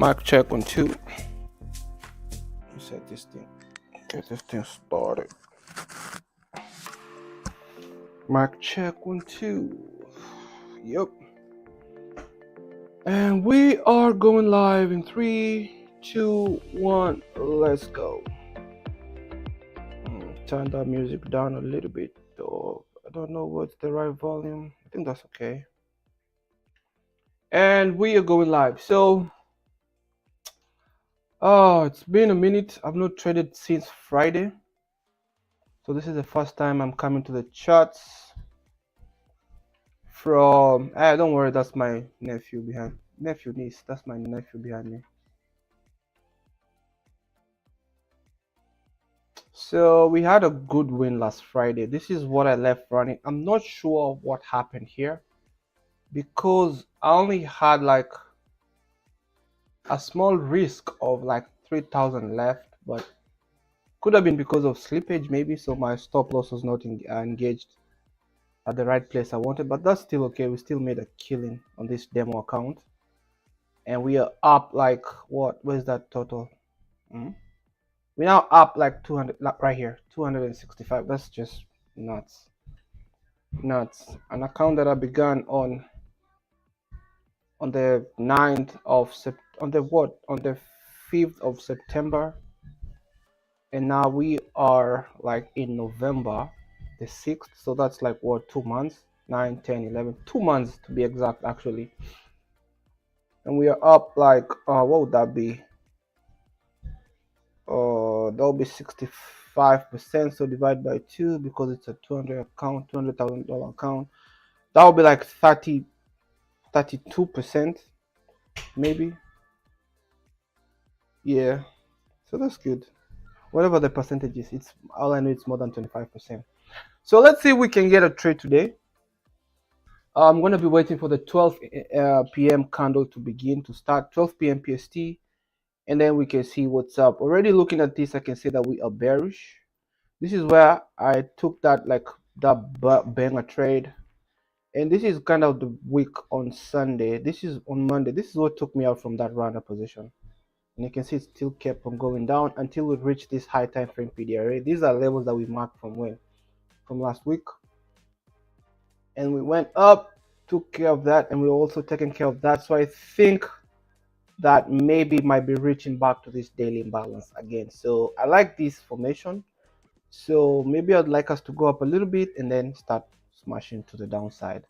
Mic check on 2. Set this thing. Get this thing started. Mic check on 2. Yep. And we are going live in 3, 2, 1. Let's go. Turn that music down a little bit, though. I don't know what's the right volume. I think that's okay. And we are going live. So, it's been a minute. I've not traded since Friday. So this is the first time I'm coming to the charts from, don't worry, that's my niece, that's my nephew behind me. So we had a good win last Friday. This is what I left running. I'm not sure what happened here because I only had like a small risk of like 3,000 left, but could have been because of slippage maybe, so my stop loss was not engaged at the right place I wanted, but that's still okay. We still made a killing on this demo account, and we are up like where's that total? We're now up like 200, like right here, 265. That's just nuts. An account that I began on the 9th of on the 5th of September, and now we are like in November the 6th, so that's like 2 months, 9, 10, 11, 2 months to be exact actually. And we are up like what would that be? That'll be 65%, so divide by 2 because it's a $200,000 account. That will be like 32% maybe. Yeah, so that's good. Whatever the percentage is, it's all I know, it's more than 25%. So let's see if we can get a trade today. I'm going to be waiting for the 12 p.m. candle to begin to start, 12 p.m. PST, and then we can see what's up. Already looking at this, I can say that we are bearish. This is where I took that banger trade, and this is kind of the week on Sunday. This is on Monday. This is what took me out from that round position, and you can see it still kept on going down until we reach this high time frame PDRA. These are levels that we marked from last week, and we went up, took care of that, and we're also taking care of that. So I think that maybe might be reaching back to this daily imbalance again. So I like this formation. So maybe I'd like us to go up a little bit and then start smashing to the downside.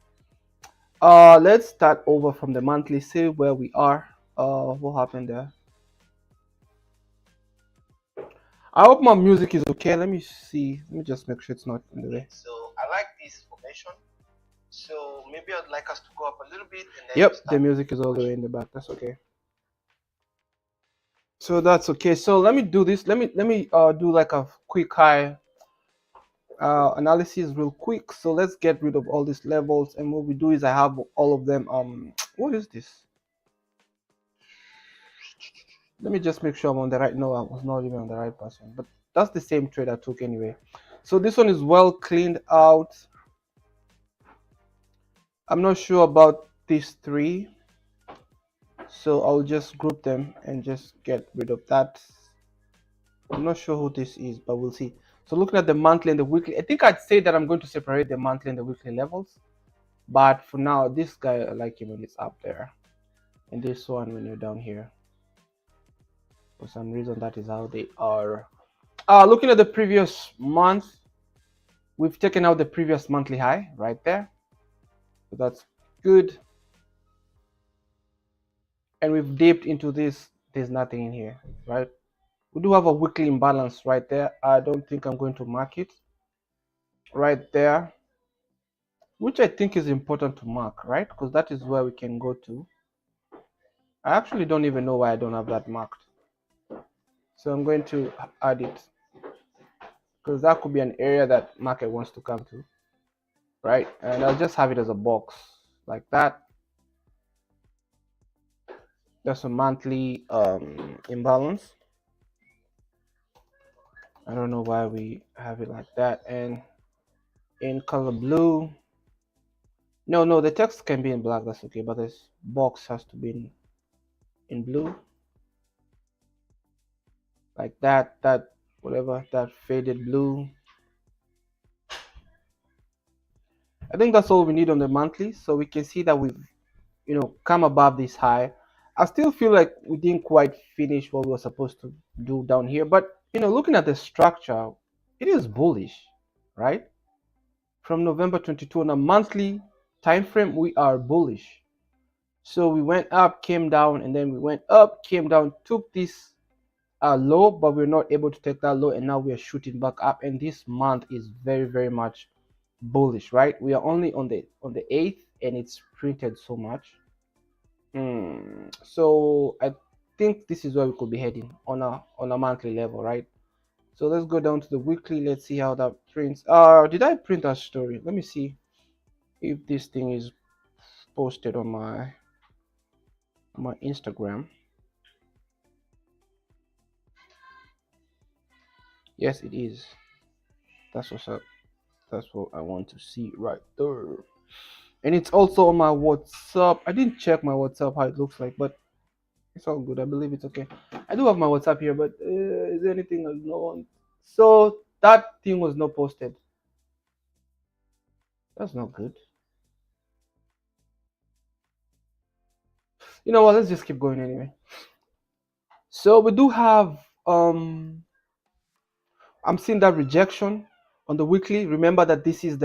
Let's start over from the monthly, see where we are. What happened there? I hope my music is okay. Let me see. Let me just make sure it's not in the way. So I like this formation. So maybe I'd like us to go up a little bit and then yep, the music is all the way in the back. That's okay. So that's okay. So let me do this. Let me do like a quick high analysis real quick. So let's get rid of all these levels, and what we do is I have all of them. What is this? Let me just make sure I'm on the right. No, I was not even on the right person, but that's the same trade I took anyway. So this one is well cleaned out. I'm not sure about these three, so I'll just group them and just get rid of that. I'm not sure who this is, but we'll see. So looking at the monthly and the weekly, I think I'd say that I'm going to separate the monthly and the weekly levels, but for now this guy, I like him when it's up there, and this one when you're down here. For some reason that is how they are. Looking at the previous month, we've taken out the previous monthly high right there, so that's good. And we've dipped into this. There's nothing in here, right? We do have a weekly imbalance right there. I don't think I'm going to mark it right there, which I think is important to mark, right? Because that is where we can go to. I actually don't even know why I don't have that marked, so I'm going to add it because that could be an area that market wants to come to, right? And I'll just have it as a box like that. That's a monthly imbalance. I don't know why we have it like that. And in color blue, no, the text can be in black, that's okay, but this box has to be in blue like that, whatever, that faded blue. I think that's all we need on the monthly, so we can see that we've come above this high. I still feel like we didn't quite finish what we were supposed to do down here, but looking at the structure, it is bullish, right? From November 22 on a monthly time frame, we are bullish. So we went up, came down, and then we went up, came down, took this low, but we're not able to take that low, and now we are shooting back up. And this month is very, very much bullish, right? We are only on the 8th, and it's printed so much. So I think this is where we could be heading on a monthly level, right? So let's go down to the weekly. Let's see how that prints. Did I print a story? Let me see if this thing is posted on my Instagram. Yes, it is. That's what's up. That's what I want to see right there. And it's also on my WhatsApp. I didn't check my WhatsApp how it looks like, but it's all good. I believe it's okay. I do have my WhatsApp here, but is there anything else? No. So that thing was not posted. That's not good. You know what? Let's just keep going anyway. So we do have I'm seeing that rejection on the weekly. Remember that this is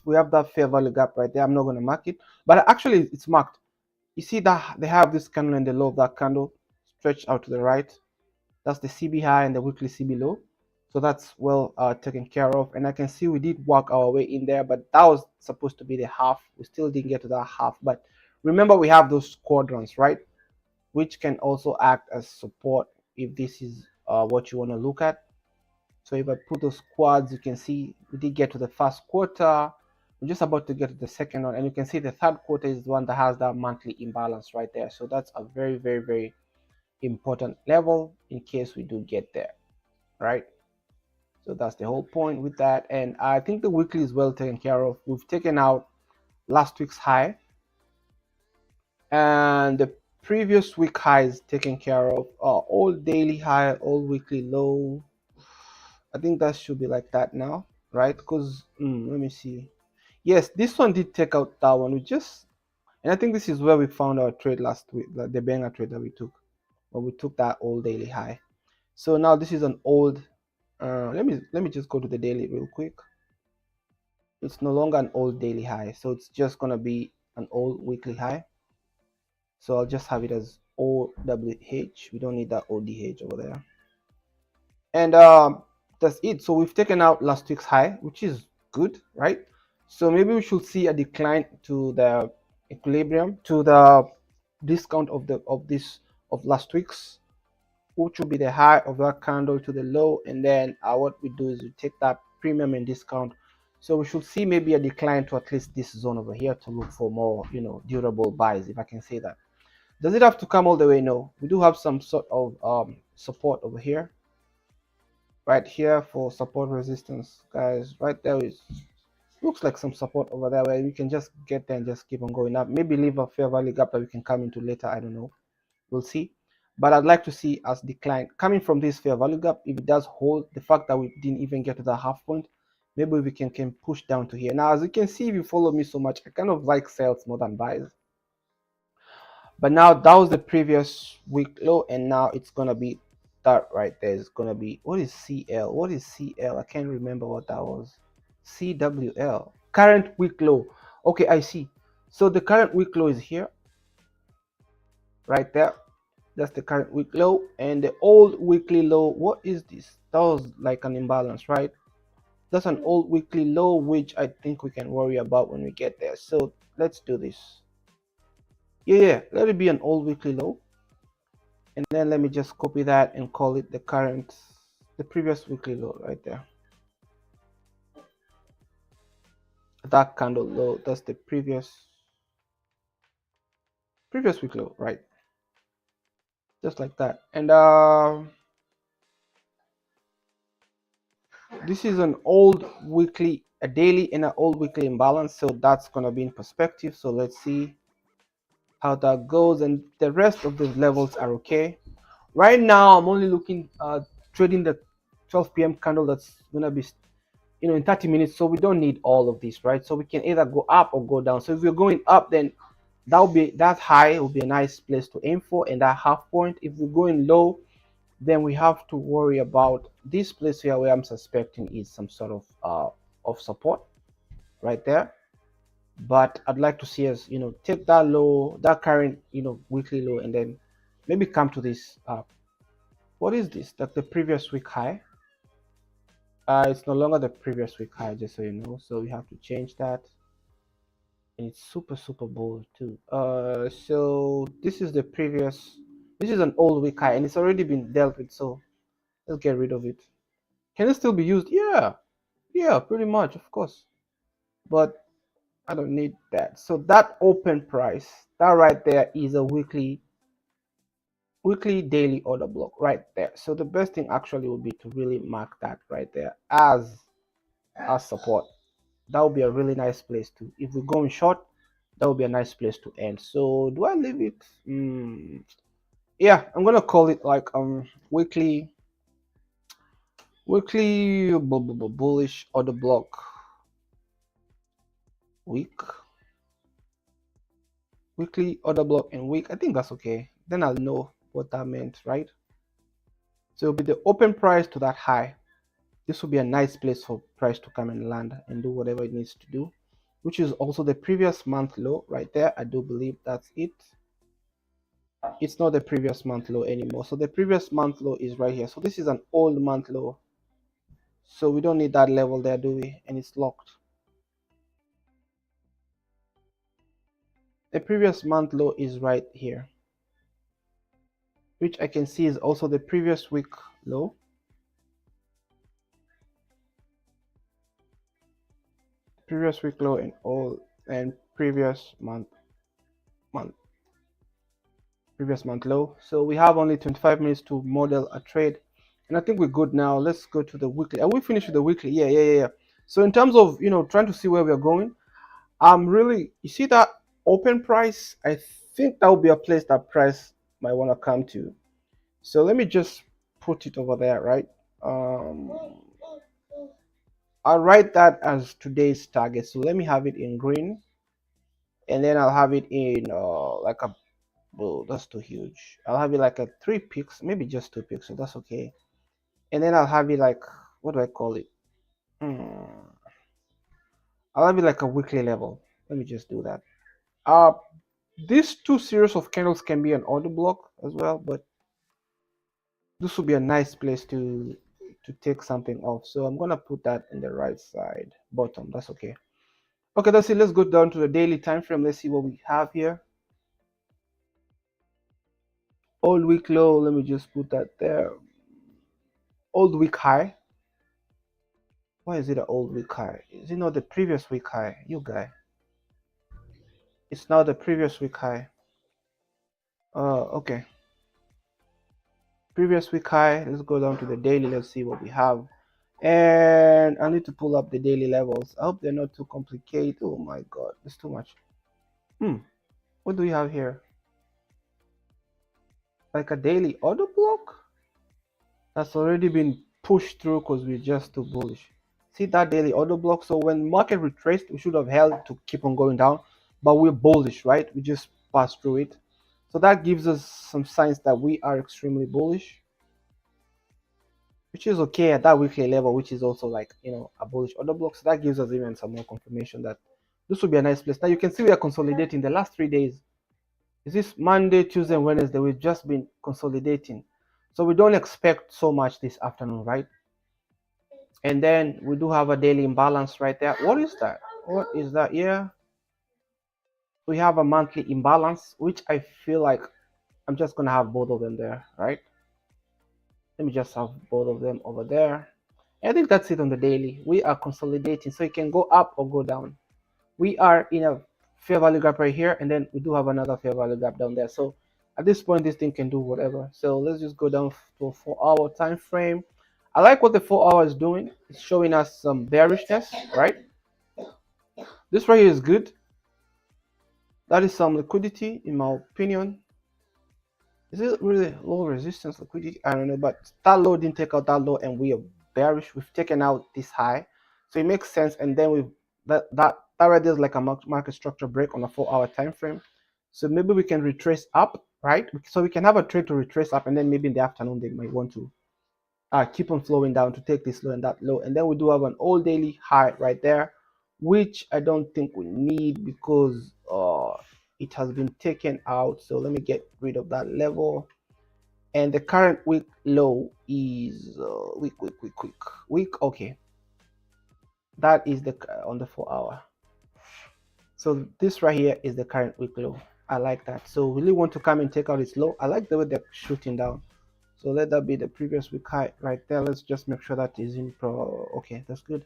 we have that fair value gap right there. I'm not going to mark it, but actually it's marked. You see that they have this candle and the low of that candle stretched out to the right. That's the CB high and the weekly CB low. So that's well taken care of. And I can see we did work our way in there, but that was supposed to be the half. We still didn't get to that half. But remember, we have those quadrants, right? Which can also act as support if this is what you want to look at. So if I put those quads, you can see we did get to the first quarter. We're just about to get to the second one, and you can see the third quarter is the one that has that monthly imbalance right there. So that's a very, very, very important level in case we do get there, right? So that's the whole point with that. And I think the weekly is well taken care of. We've taken out last week's high, and the previous week high is taken care of. All daily high, all weekly low. I think that should be like that now, right? Because let me see. Yes, this one did take out that one. And I think this is where we found our trade last week, the banger trade that we took. But we took that all daily high. So now this is an old. Let me just go to the daily real quick. It's no longer an old daily high, so it's just gonna be an old weekly high. So I'll just have it as OWH. We don't need that ODH over there. And that's it. So we've taken out last week's high, which is good, right? So maybe we should see a decline to the equilibrium, to the discount of of last week's, which will be the high of that candle to the low. And then what we do is we take that premium and discount. So we should see maybe a decline to at least this zone over here to look for more, durable buys, if I can say that. Does it have to come all the way? No. We do have some sort of support over here, right here for support resistance, guys. Right there is looks like some support over there where we can just get there and just keep on going up. Maybe leave a fair value gap that we can come into later. I don't know. We'll see. But I'd like to see us decline coming from this fair value gap. If it does hold, the fact that we didn't even get to the half point, maybe we can push down to here. Now, as you can see, if you follow me so much, I kind of like sales more than buys. But now that was the previous week low, and now it's gonna be that right there is gonna be, what is CL? What is CL? I can't remember what that was. CWL, current week low. Okay, I see. So the current week low is here, right there. That's the current week low. And the old weekly low, what is this? That was like an imbalance, right? That's an old weekly low, which I think we can worry about when we get there. So let's do this. Yeah, let it be an old weekly low. And then let me just copy that and call it the previous weekly low right there. That candle low, that's the previous week low, right? Just like that. And this is an old weekly, a daily and an old weekly imbalance, so that's gonna be in perspective. So let's see how that goes, and the rest of the levels are okay. Right now I'm only looking trading the 12 p.m. candle that's gonna be in 30 minutes, so we don't need all of this, right? So we can either go up or go down. So if we're going up, then that high will be a nice place to aim for, and that half point. If we're going low, then we have to worry about this place here, where I'm suspecting is some sort of support right there. But I'd like to see us take that low, that current weekly low, and then maybe come to this what is this? That's the previous week high. It's no longer the previous week high, just so you know, so we have to change that. And it's super bold too. So this is an old week high, and it's already been dealt with, so let's get rid of it. Can it still be used? Yeah, pretty much, of course, but I don't need that. So that open price, that right there, is a weekly daily order block right there. So the best thing actually would be to really mark that right there as support. That would be a really nice place to, if we're going short, that would be a nice place to end. So do I leave it? Yeah, I'm gonna call it like weekly bullish order block weekly order block and week. I think that's okay. Then I'll know what that meant, right? So it'll be the open price to that high. This will be a nice place for price to come and land and do whatever it needs to do, which is also the previous month low right there. I do believe that's it. It's not the previous month low anymore. So the previous month low is right here. So this is an old month low. So we don't need that level there, do we? And it's locked. The previous month low is right here, which I can see is also the previous week low. Previous week low and previous month low. So we have only 25 minutes to model a trade, and I think we're good now. Let's go to the weekly. Are we finished with the weekly? Yeah. So in terms of trying to see where we're going, you see that open price, I think that would be a place that price might want to come to. So let me just put it over there, right? I'll write that as today's target. So let me have it in green, and then I'll have it in like a, well, that's too huge. I'll have it like a 3 picks, maybe just 2 picks, so that's okay. And then I'll have it like, what do I call it? I'll have it like a weekly level. Let me just do that. These two series of candles can be an order block as well, but this will be a nice place to to take something off. So I'm gonna put that in the right side bottom. That's okay. Okay, that's it. Let's go down to the daily time frame. Let's see what we have here. Old week low. Let me just put that there. Old week high. Why is it an old week high? Is it not the previous week high? You guy. It's now the previous week high. Okay. Previous week high. Let's go down to the daily. Let's see what we have. And I need to pull up the daily levels. I hope they're not too complicated. Oh my god, it's too much. What do we have here? Like a daily order block that's already been pushed through because we're just too bullish. See that daily order block? So when market retraced, we should have held to keep on going down, but we're bullish, right? We just passed through it. So that gives us some signs that we are extremely bullish, which is okay at that weekly level, which is also like, you know, a bullish order block. So that gives us even some more confirmation that this would be a nice place. Now you can see we are consolidating the last 3 days. Is this Monday, Tuesday, and Wednesday? We've just been consolidating. So we don't expect so much this afternoon, right? And then we do have a daily imbalance right there. What is that? What is that? Yeah. We have a monthly imbalance, which I feel like I'm just going to have both of them there, right? Let me just have both of them over there. I think that's it on the daily. We are consolidating, so it can go up or go down. We are in a fair value gap right here, and then we do have another fair value gap down there. So at this point, this thing can do whatever. So let's just go down to a 4-hour time frame. I like what the 4-hour is doing. It's showing us some bearishness, right? This right here is good. That is some liquidity, in my opinion. Is it really low resistance liquidity? I don't know, but that low didn't take out that low, and we are bearish. We've taken out this high, so it makes sense. And then we've that right there is like a market structure break on a 4-hour time frame. So maybe we can retrace up, right? So we can have a trade to retrace up, and then maybe in the afternoon they might want to keep on flowing down to take this low and that low. And then we do have an old daily high right there, which I don't think we need because it has been taken out. So let me get rid of that level. And the current week low is week. Okay, that is the on the 4-hour. So this right here is the current week low. I like that. So we really want to come and take out its low. I like the way they're shooting down. So let that be the previous week high right there. Let's just make sure that is in pro. Okay, that's good.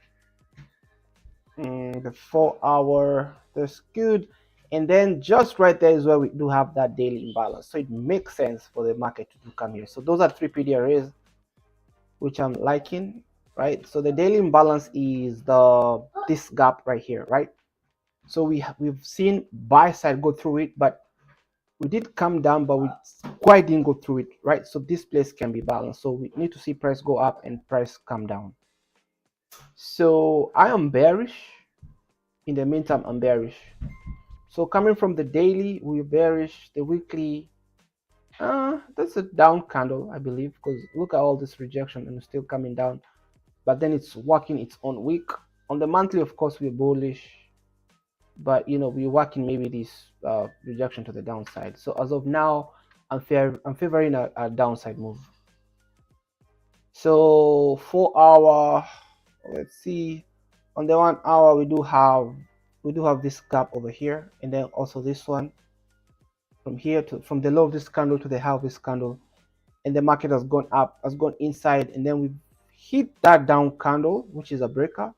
The 4-hour, that's good. And then just right there is where we do have that daily imbalance. So it makes sense for the market to come here. So those are 3 PD arrays, which I'm liking, right? So the daily imbalance is this gap right here, right? So we've seen buy side go through it, but we did come down, but we quite didn't go through it, right? So this place can be balanced. So we need to see price go up and price come down. So I am bearish. In the meantime, I'm bearish. So coming from the daily, we're bearish. The weekly, that's a down candle, I believe, because look at all this rejection and it's still coming down. But then it's working its own wick. On the monthly, of course, we're bullish. But you know, we're working maybe this rejection to the downside. So as of now, I'm favoring a downside move. So 4-hour, let's see. On the 1 hour, we do have this gap over here, and then also this one from here to from the low of this candle to the high of this candle, and the market has gone up, has gone inside, and then we hit that down candle, which is a breaker,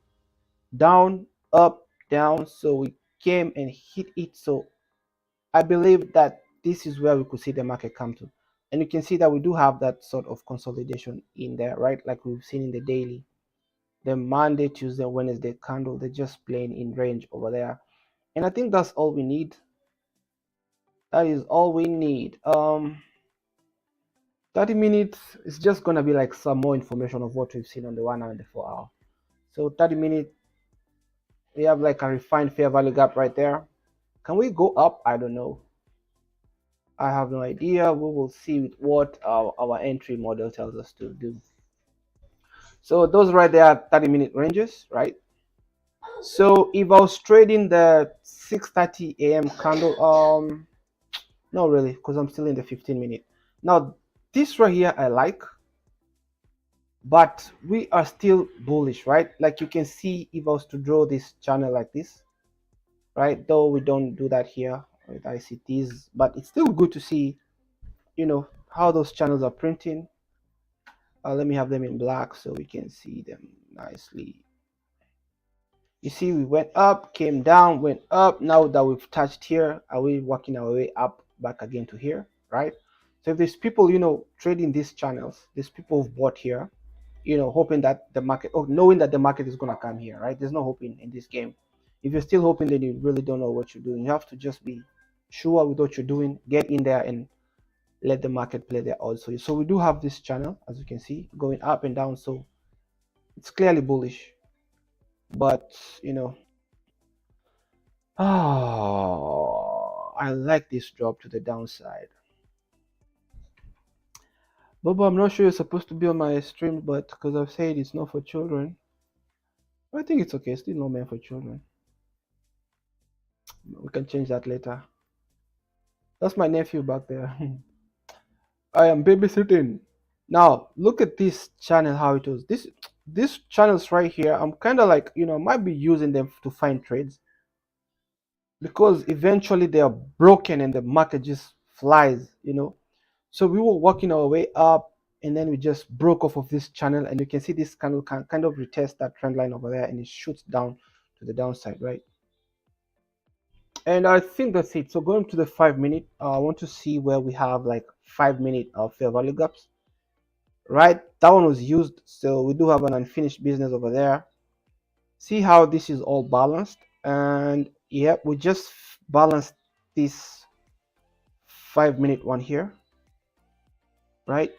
down, up, down. So we came and hit it. So I believe that this is where we could see the market come to, and you can see that we do have that sort of consolidation in there, right? Like we've seen in the daily. The Monday, Tuesday, Wednesday candle, they're just playing in range over there, and I think that's all we need. That is all we need. 30 minutes is just gonna be like some more information of what we've seen on the 1 hour and the 4-hour. So 30 minutes, we have like a refined fair value gap right there. Can we go up? I don't know. I have no idea. We will see with what our entry model tells us to do. So those right there are 30-minute ranges, right? So if I was trading the 6:30 a.m. candle, no really, because I'm still in the 15-minute. Now this right here I like. but we are still bullish, right? Like you can see, if I was to draw this channel like this, right, though we don't do that here with ICTs, but it's still good to see, how those channels are printing. Let me have them in black so we can see them nicely. You see, we went up, came down, went up. Now that we've touched here, are we working our way up back again to here, right? So if there's people, trading these channels, there's people who've bought here, hoping that the market, or knowing that the market is going to come here, right? There's no hoping in this game. If you're still hoping, then you really don't know what you're doing. You have to just be sure with what you're doing, get in there and let the market play their odds for you. So we do have this channel, as you can see, going up and down. So it's clearly bullish, but I like this drop to the downside. Bobo, I'm not sure you're supposed to be on my stream, but because I've said it's not for children, I think it's okay. It's still not meant for children. We can change that later. That's my nephew back there. I am babysitting. Now look at this channel, how it was. These channels right here, I'm kind of like, might be using them to find trades, because eventually they are broken and the market just flies. So we were working our way up, and then we just broke off of this channel, and you can see this candle can kind of retest that trend line over there, and it shoots down to the downside, right? And I think that's it. So going to the 5 minute, I want to see where we have like 5 minute of fair value gaps, right? That one was used, so we do have an unfinished business over there. See how this is all balanced, and yeah, we just balanced this 5 minute one here, right?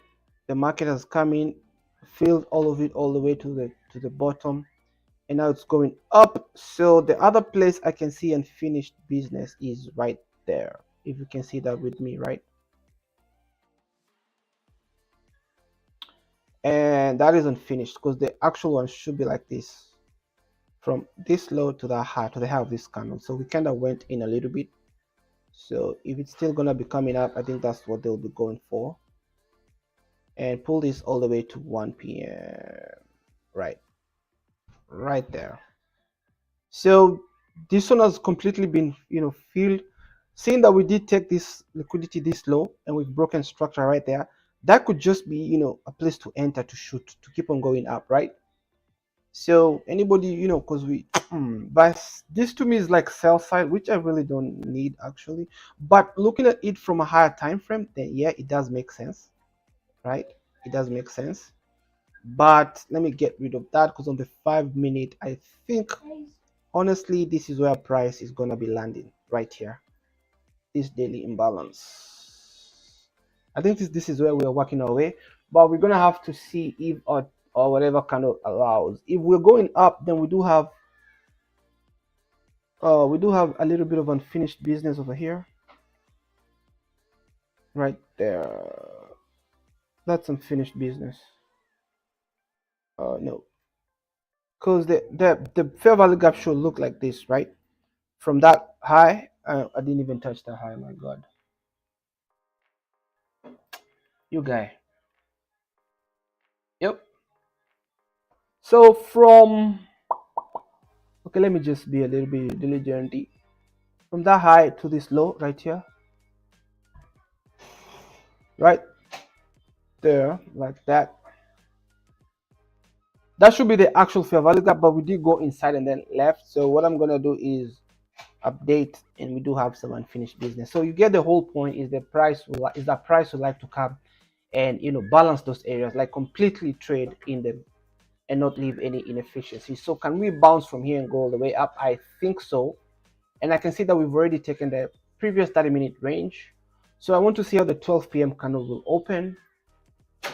The market has come in, filled all of it all the way to the bottom, and now it's going up. So the other place I can see unfinished business is right there, if you can see that with me, right? And that is unfinished, because the actual one should be like this, from this low to the high, to the high of this candle. So we kind of went in a little bit. So if it's still gonna be coming up, I think that's what they'll be going for, and pull this all the way to 1 p.m. right there. So this one has completely been filled. Seeing that we did take this liquidity this low and we've broken structure right there, that could just be a place to enter, to shoot, to keep on going up, right? So anybody, because we but this to me is like sell side, which I really don't need actually. But looking at it from a higher time frame, then yeah, it does make sense, right? It does make sense. But let me get rid of that, because on the 5 minute, I think honestly this is where price is gonna be landing, right here, this daily imbalance. I think this is where we are working our way, but we're gonna have to see if or whatever candle allows. If we're going up, then we do have a little bit of unfinished business over here, right there. That's unfinished business. No, because the fair value gap should look like this, right? From that high, I didn't even touch that high. My God, you guy. Yep. So from, okay, let me just be a little bit diligent. From that high to this low right here, right there, like that. That should be the actual fair value gap, but we did go inside and then left. So what I'm gonna do is update, and we do have some unfinished business. So you get the whole point, is the price would like to come and balance those areas, like completely trade in them and not leave any inefficiencies. So can we bounce from here and go all the way up? I think so. And I can see that we've already taken the previous 30-minute range. So I want to see how the 12 p.m. candle will open.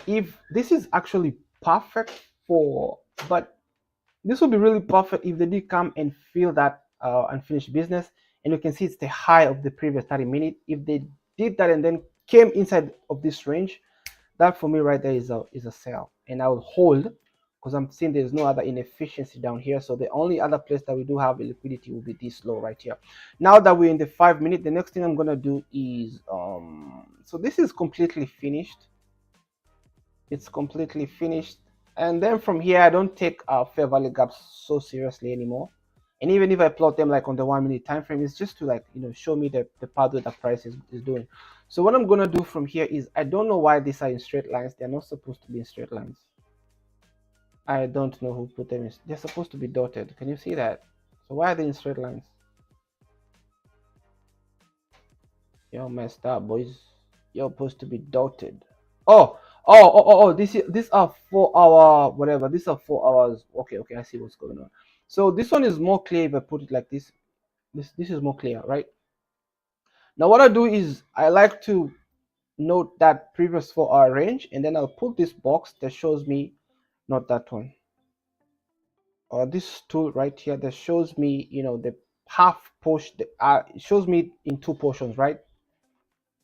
If this is actually perfect but this will be really perfect if they did come and fill that unfinished business, and you can see it's the high of the previous 30-minute. If they did that and then came inside of this range, that for me right there is a sell, and I will hold, because I'm seeing there's no other inefficiency down here. So the only other place that we do have a liquidity will be this low right here. Now that we're in the 5 minute, the next thing I'm gonna do is so this is completely finished. It's completely finished. And then from here, I don't take fair value gaps so seriously anymore. And even if I plot them like on the 1 minute time frame, it's just to like, you know, show me the pathway the price is doing. So what I'm gonna do from here is, I don't know why these are in straight lines. They're not supposed to be in straight lines. I don't know who put them in. They're supposed to be dotted. Can you see that? So why are they in straight lines? You're messed up, boys. You're supposed to be dotted. Oh, these are 4 hour whatever. These are 4 hours. Okay, I see what's going on. So this one is more clear if I put it like this. This is more clear, right? Now what I do is, I like to note that previous 4 hour range, and then I'll put this box that shows me, not that one, or this tool right here that shows me, you know, the half portion. It shows me in 2 portions, right?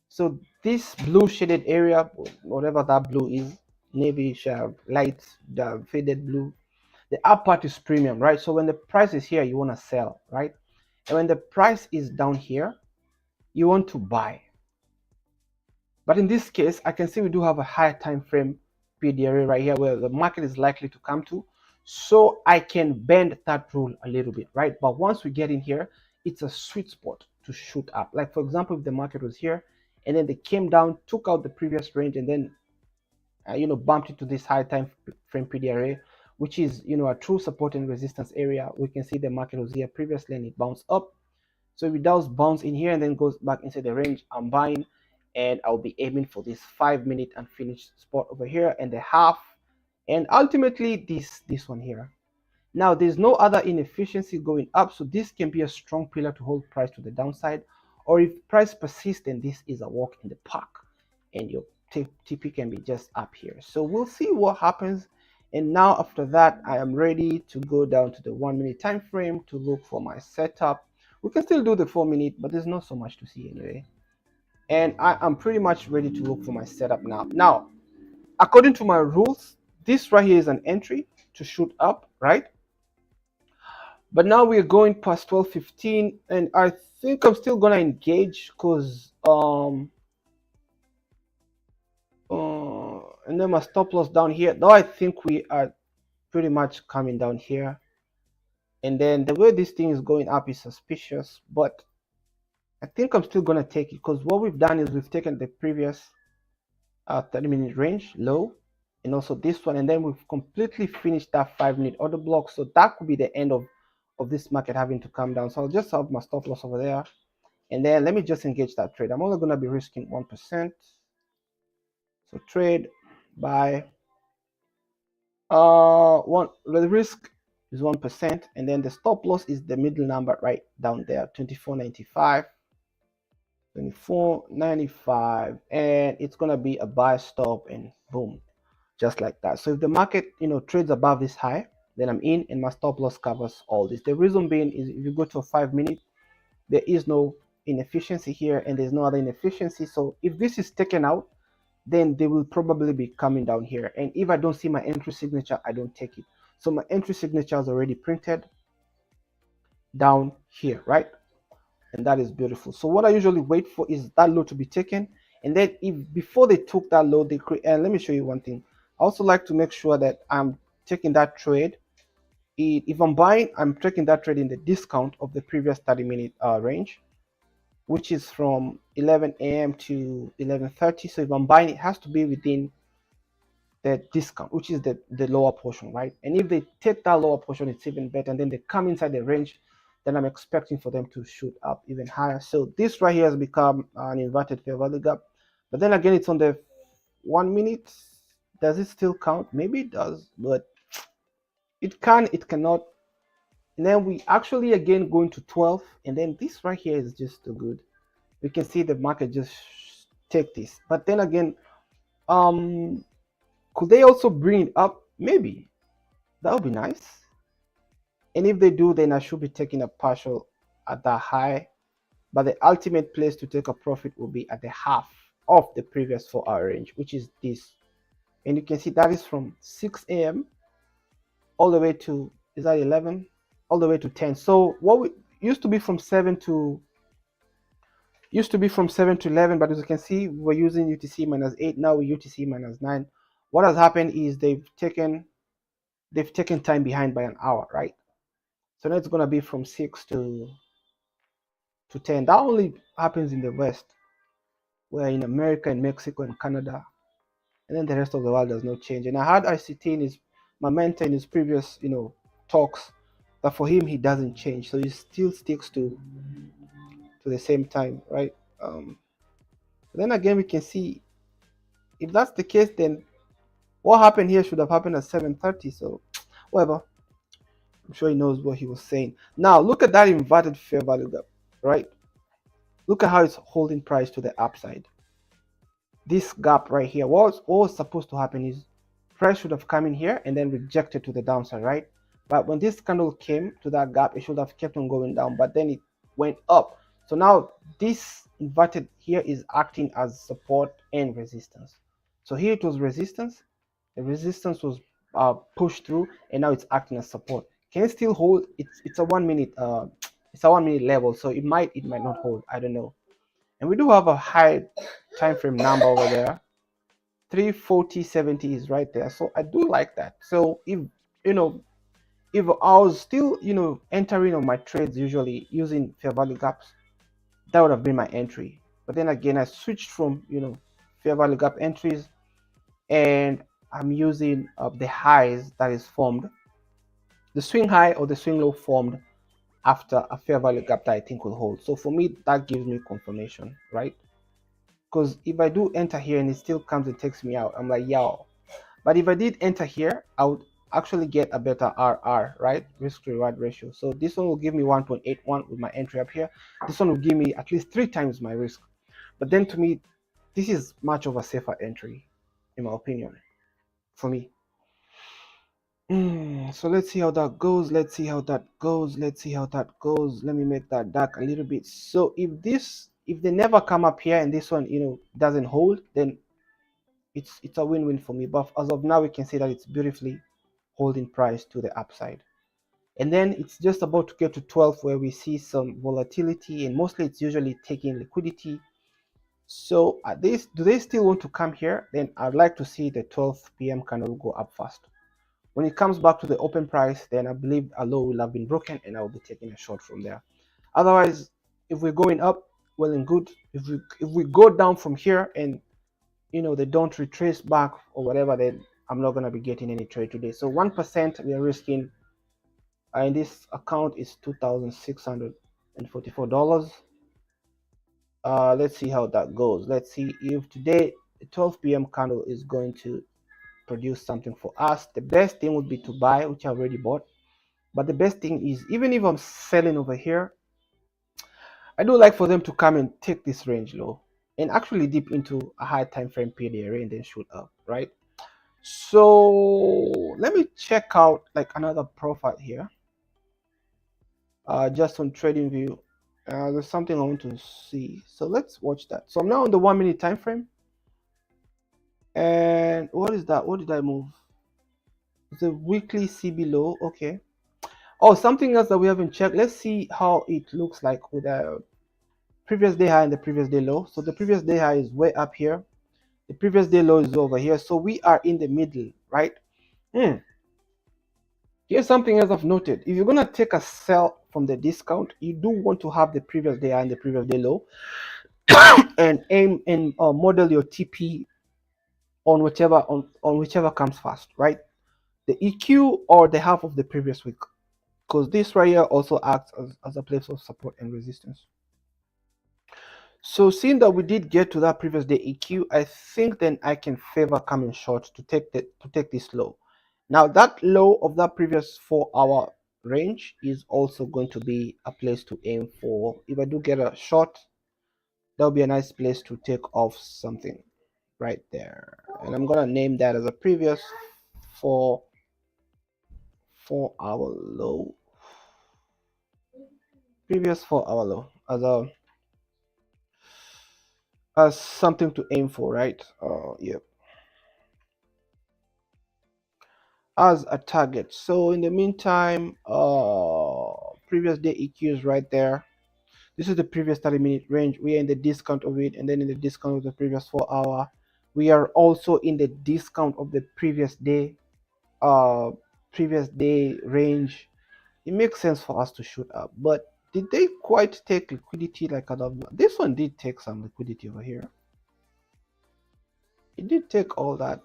So this blue shaded area, whatever that blue is, navy, light, the faded blue, the up part is premium, right? So when the price is here, you want to sell, right? And when the price is down here, you want to buy. But in this case, I can see we do have a higher time frame PDRA right here where the market is likely to come to. So I can bend that rule a little bit, right? But once we get in here, it's a sweet spot to shoot up. Like for example, if the market was here and then they came down, took out the previous range, and then you know, bumped into this high time frame PDRA, which is, you know, a true support and resistance area. We can see the market was here previously and it bounced up. So if it does bounce in here and then goes back into the range, I'm buying, and I'll be aiming for this 5 minute unfinished spot over here and the half, and ultimately this one here. Now there's no other inefficiency going up, so this can be a strong pillar to hold price to the downside, or if price persists, then this is a walk in the park and your TP can be just up here. So we'll see what happens. And now after that, I am ready to go down to the 1 minute time frame to look for my setup. We can still do the 4 minute, but there's not so much to see anyway. And I'm pretty much ready to look for my setup now. Now, according to my rules, this right here is an entry to shoot up, right? But now we're going past 12:15, and I think I'm still gonna engage because and then my stop loss down here. Though I think we are pretty much coming down here, and then the way this thing is going up is suspicious, but I think I'm still gonna take it because what we've done is we've taken the previous 30-minute range low and also this one, and then we've completely finished that 5-minute order block. So that could be the end of this market having to come down. So I'll just have my stop loss over there, and then let me just engage that trade. I'm only going to be risking 1%. So trade buy, the risk is 1%, and then the stop loss is the middle number right down there, 24.95. 24.95, and it's gonna be a buy stop, and boom, just like that. So if the market, you know, trades above this high, then I'm in, and my stop loss covers all this. The reason being is if you go to a 5 minute, there is no inefficiency here, and there's no other inefficiency. So if this is taken out, then they will probably be coming down here, and if I don't see my entry signature, I don't take it. So my entry signature is already printed down here, right? And that is beautiful. So what I usually wait for is that low to be taken, and then if before they took that low, they create. And let me show you one thing. I also like to make sure that I'm taking that trade. If I'm buying, I'm taking that trade in the discount of the previous 30-minute range, which is from 11 a.m. to 11:30. So if I'm buying, it has to be within the discount, which is the lower portion, right? And if they take that lower portion, it's even better, and then they come inside the range, then I'm expecting for them to shoot up even higher. So this right here has become an inverted fair value gap, but then again, it's on the 1 minute. Does it still count? Maybe it does, but it cannot. And then we actually again going to 12, and then this right here is just too good. We can see the market just take this, but then again, could they also bring it up? Maybe that would be nice. And if they do, then I should be taking a partial at that high, but the ultimate place to take a profit will be at the half of the previous 4-hour range, which is this. And you can see that is from 6 a.m. all the way to, is that 11? All the way to 10. So what we used to be from 7 to 11, but as you can see, we're using UTC -8. Now we're UTC -9. What has happened is they've taken they've taken time behind by an hour, right? So now it's gonna be from 6 to 10. That only happens in the West, where in America and Mexico and Canada, and then the rest of the world does not change. And I had ICT in his my mentor in his previous, talks, that for him he doesn't change, so he still sticks to the same time, right? Then again, we can see if that's the case, then what happened here should have happened at 7:30. So, whatever. I'm sure he knows what he was saying. Now, look at that inverted fair value gap, right? Look at how it's holding price to the upside. This gap right here, what was supposed to happen is price should have come in here and then rejected to the downside, right? But when this candle came to that gap, it should have kept on going down, but then it went up. So now this inverted here is acting as support and resistance. So here it was resistance, the resistance was pushed through, and now it's acting as support. Can it still hold? It's a 1 minute it's a 1 minute level, so it might not hold, I don't know. And we do have a high time frame number over there. 340.70 is right there, so I do like that. So if if I was still entering on my trades usually using fair value gaps, that would have been my entry. But then again, I switched from fair value gap entries, and I'm using the highs that is formed, the swing high or the swing low formed after a fair value gap that I think will hold. So for me, that gives me confirmation, right? Because if I do enter here and it still comes and takes me out, I'm like, yo. But if I did enter here, I would actually get a better RR, right? Risk to reward ratio. So this one will give me 1.81 with my entry up here. This one will give me at least 3 times my risk. But then to me, this is much of a safer entry, in my opinion, for me. So let's see how that goes. Let's see how that goes. Let's see how that goes. Let me make that dark a little bit. So if they never come up here and this one, doesn't hold, then it's a win-win for me. But as of now, we can see that it's beautifully holding price to the upside. And then it's just about to get to 12, where we see some volatility, and mostly it's usually taking liquidity. So do they still want to come here? Then I'd like to see the 12 p.m. candle go up fast. When it comes back to the open price, then I believe a low will have been broken and I will be taking a short from there. Otherwise, if we're going up, well and good. If we go down from here and they don't retrace back or whatever, then I'm not going to be getting any trade today. So 1% we are risking in this account is $2,644. Let's see how that goes. Let's see if today the 12 p.m. candle is going to produce something for us. The best thing would be to buy, which I already bought. But the best thing is, even if I'm selling over here, I do like for them to come and take this range low and actually dip into a high time frame period area and then shoot up, right? So let me check out like another profile here, just on TradingView. There's something I want to see, so let's watch that. So I'm now on the 1 minute time frame, and what is that? What did I move? It's a weekly CB low. Okay. Oh, something else that we haven't checked. Let's see how it looks like with a previous day high and the previous day low. So the previous day high is way up here. The previous day low is over here. So we are in the middle, right? Here's something else I've noted. If you're going to take a sell from the discount, you do want to have the previous day high and the previous day low and aim and model your TP on whichever comes first, right? The EQ or the half of the previous week, because this right here also acts as a place of support and resistance. So seeing that we did get to that previous day EQ, I think then I can favor coming short to take this low. Now that low of that previous 4-hour range is also going to be a place to aim for. If I do get a short, that'll be a nice place to take off something right there. And I'm gonna name that as a previous 4-hour low. Previous 4-hour low as something to aim for, right? Yep. As a target. So in the meantime, previous day EQ is right there. This is the previous 30-minute range. We are in the discount of it, and then in the discount of the previous 4-hour. We are also in the discount of the previous day previous day range, it makes sense for us to shoot up. But did they quite take liquidity like other? This one did take some liquidity over here. It did take all that,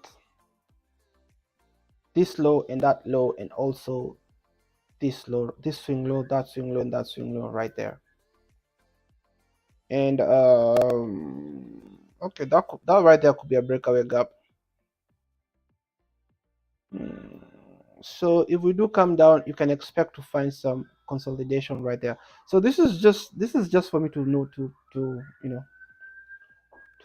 this low and that low, and also this low, this swing low, that swing low, and that swing low right there. And okay, that right there could be a breakaway gap. So if we do come down, you can expect to find some consolidation right there. So this is just for me to know, to you know,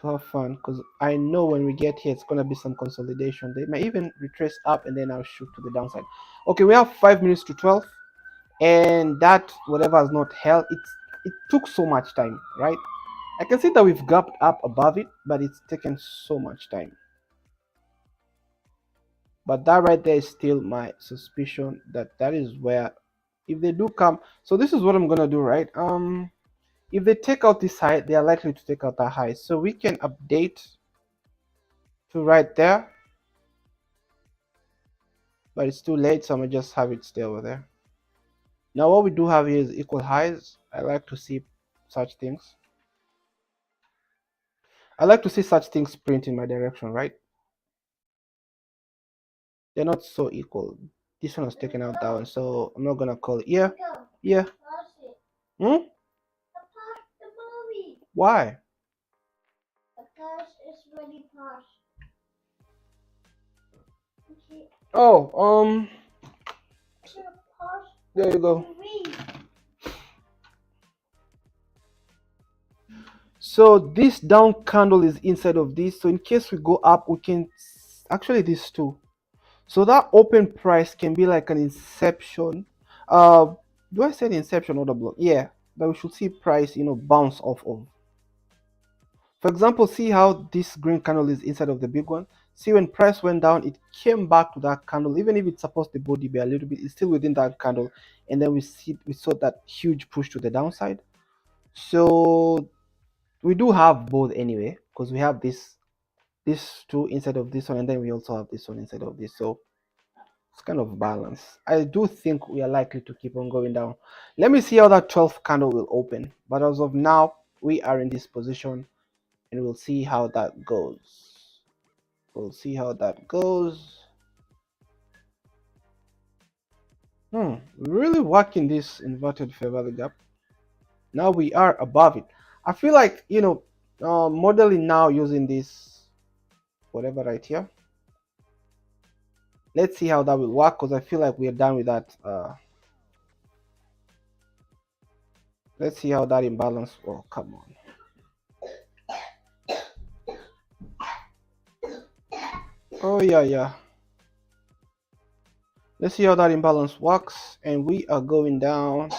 to have fun, because I know when we get here it's gonna be some consolidation. They may even retrace up and then I'll shoot to the downside. Okay, we have 5 minutes to 12, and that whatever has not held, it took so much time, right? I can see that we've gapped up above it, but it's taken so much time. But that right there is still my suspicion that that is where, if they do come, so this is what I'm gonna do, right? If they take out this high, they are likely to take out that high, so we can update to right there, but it's too late, so I'm gonna just have it stay over there. Now what we do have here is equal highs. I like to see such things. I like to see such things print in my direction, right? They're not so equal. This one was taken out that one, so I'm not gonna call it. Yeah. Why? Because it's really posh. Okay. Oh, there you go. So this down candle is inside of this. So in case we go up, we can actually this too. So that open price can be like an inception. Do I say the inception order block? Yeah, that we should see price, you know, bounce off of. For example, see how this green candle is inside of the big one. See when price went down, it came back to that candle. Even if it's supposed to body be a little bit, it's still within that candle. And then we saw that huge push to the downside. So we do have both anyway, because we have this two inside of this one, and then we also have this one inside of this. So it's kind of balance. I do think we are likely to keep on going down. Let me see how that 12th candle will open. But as of now, we are in this position, and we'll see how that goes. We'll see how that goes. Really working this inverted fair value gap. Now we are above it. I feel like, you know, modeling now using this whatever right here. Let's see how that will work, because I feel like we are done with that. Let's see how that imbalance. Oh, come on. Oh yeah. Let's see how that imbalance works, and we are going down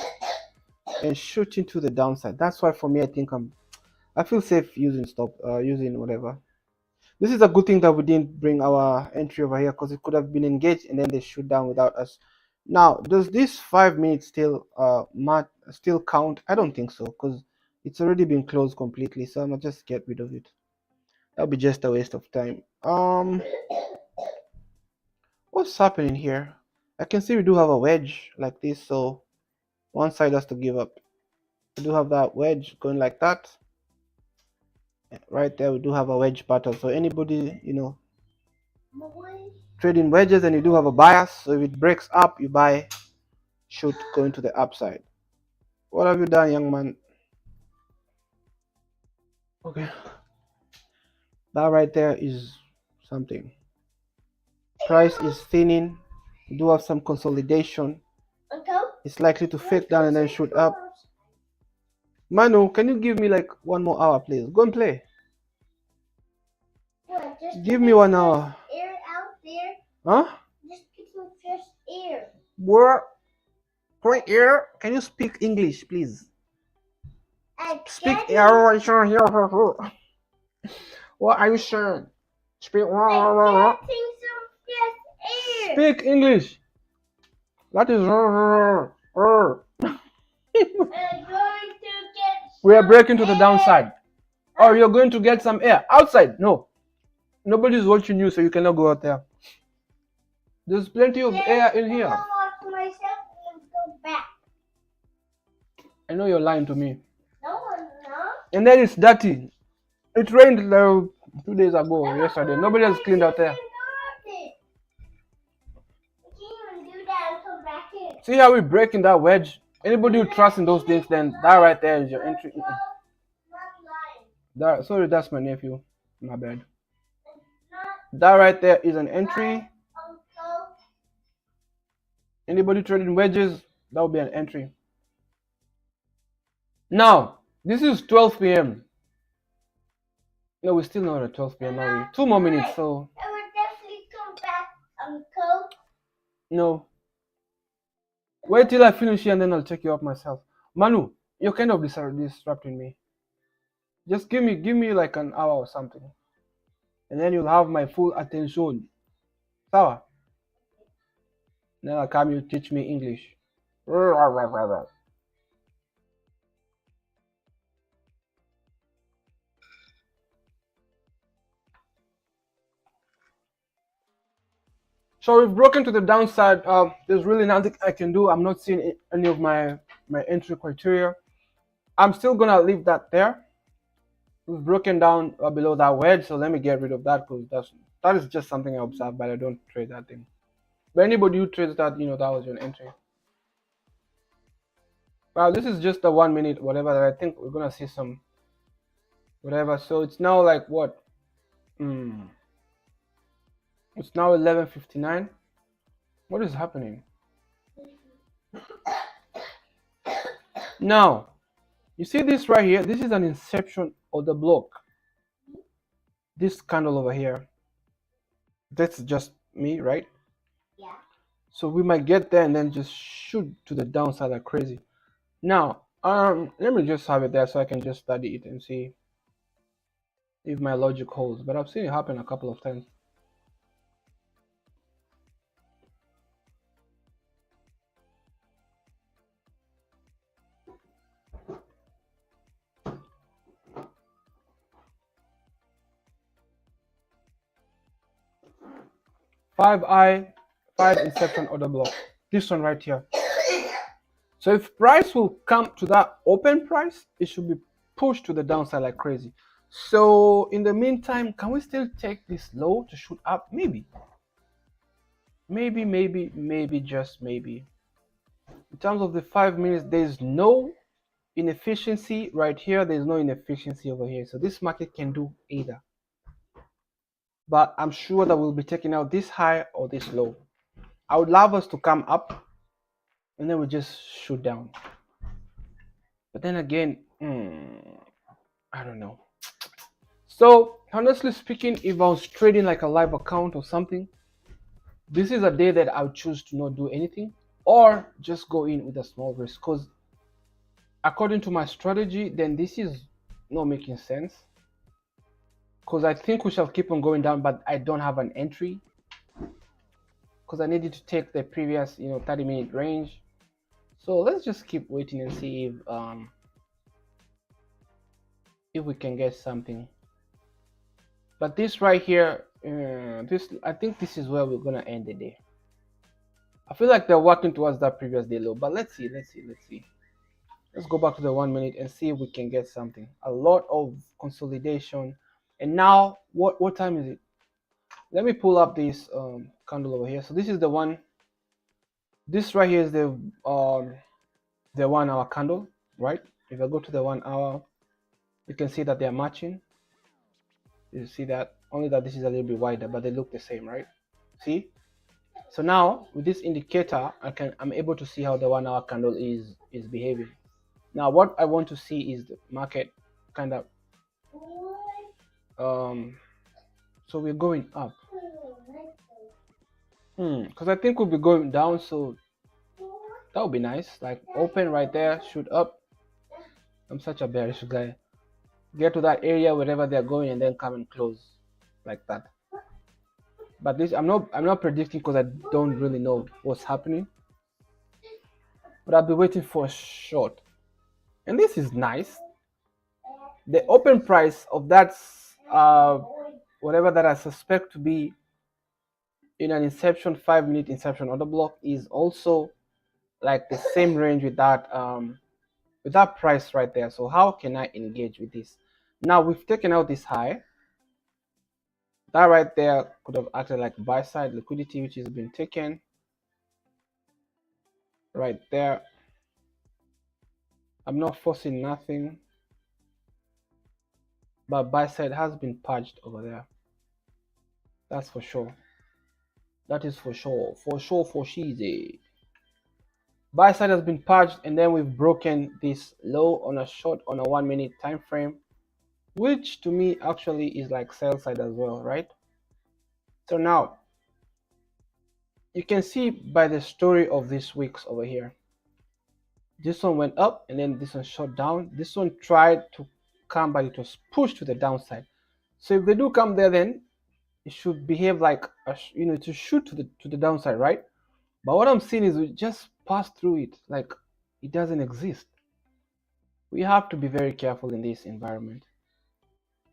and shooting to the downside. That's why for me, I feel safe using using whatever. This is a good thing that we didn't bring our entry over here, because it could have been engaged and then they shoot down without us. Now, does this 5 minutes still still count? I don't think so, because it's already been closed completely. So I'm gonna just get rid of it. That'll be just a waste of time. What's happening here? I can see we do have a wedge like this, so one side has to give up. We do have that wedge going like that. Right there, we do have a wedge pattern. So anybody, you know, trading wedges, and you do have a bias. So if it breaks up, you buy, shoot going to the upside. What have you done, young man? Okay, that right there is something. Price is thinning. We do have some consolidation. It's likely to fake down and then shoot up. Manu, can you give me like 1 more hour, please? Go and play. Give me 1 hour. Air out there. Huh? Just get some fresh air. What? Great air. Can you speak English, please? Speak air. What are you saying? Speak. Speak English. That is. We are breaking to the downside. Oh, you're going to get some air outside? No. Nobody's watching you, so you cannot go out there. There's plenty of air in here. I know you're lying to me. And then it's dirty. It rained 2 days ago, yesterday. Nobody has cleaned out there. See how we're breaking that wedge? Anybody who trusts in those things, then that right there is your entry. Sorry, that's my nephew. My bad. That right there is an entry. Anybody trading wedges, that would be an entry. Now, this is 12 p.m. No, we're still not at 12 p.m. are we? 2 more minutes, so. I would definitely come back, Uncle. No. Wait till I finish here and then I'll check you up myself. Manu, you're kind of disrupting me. Just give me like an hour or something. And then you'll have my full attention. Sawa? Then I'll come you teach me English. So we've broken to the downside. There's really nothing I can do. I'm not seeing any of my entry criteria. I'm still gonna leave that there. We've broken down below that wedge, so let me get rid of that because that is just something I observed, but I don't trade that thing. But anybody who trades that, that was your entry. Well, this is just the 1 minute, whatever, that I think we're gonna see some whatever. So it's now like what? It's now 11:59. What is happening? Now, you see this right here? This is an inception of the block. This candle over here. That's just me, right? Yeah. So we might get there and then just shoot to the downside like crazy. Now, let me just have it there so I can just study it and see if my logic holds. But I've seen it happen a couple of times. Five inception order block. This one right here. So if price will come to that open price, it should be pushed to the downside like crazy. So in the meantime, can we still take this low to shoot up? Maybe, just maybe. In terms of the 5 minutes, there's no inefficiency right here. There's no inefficiency over here. So this market can do either. But I'm sure that we'll be taking out this high or this low. I would love us to come up and then we just shoot down. But then again, I don't know. So honestly speaking, if I was trading like a live account or something, this is a day that I would choose to not do anything or just go in with a small risk, because according to my strategy, then this is not making sense, because I think we shall keep on going down, but I don't have an entry because I needed to take the previous 30-minute range. So let's just keep waiting and see if we can get something. But this right here, I think this is where we're gonna end the day. I feel like they're working towards that previous day low, but let's see. Let's go back to the 1 minute and see if we can get something. A lot of consolidation. And now, what time is it? Let me pull up this candle over here. So this is the one. This right here is the 1 hour candle, right? If I go to the 1 hour, you can see that they are matching. You see that? Only that this is a little bit wider, but they look the same, right? See? So now with this indicator, I'm able to see how the 1 hour candle is behaving. Now what I want to see is the market kind of so we're going up. Because I think we'll be going down, so that would be nice. Like open right there, shoot up. I'm such a bearish guy. Get to that area wherever they're going and then come and close like that. But this I'm not predicting because I don't really know what's happening. But I'll be waiting for a short. And this is nice. The open price of that whatever that I suspect to be in an inception 5-minute inception order block is also like the same range with that price right there. So how can I engage with this? Now we've taken out this high. That right there could have acted like buy side liquidity, which has been taken right there. I'm not forcing nothing, but buy side has been purged over there. That's for sure. That is for sure. For sure, for sheezy. Buy side has been purged, and then we've broken this low on a short on a 1-minute time frame, which to me actually is like sell side as well, right? So now you can see by the story of these weeks over here, this one went up and then this one shot down. This one tried to come, but it was pushed to the downside. So if they do come there, then it should behave like to shoot to the downside, right? But what I'm seeing is we just pass through it like it doesn't exist. We have to be very careful in this environment.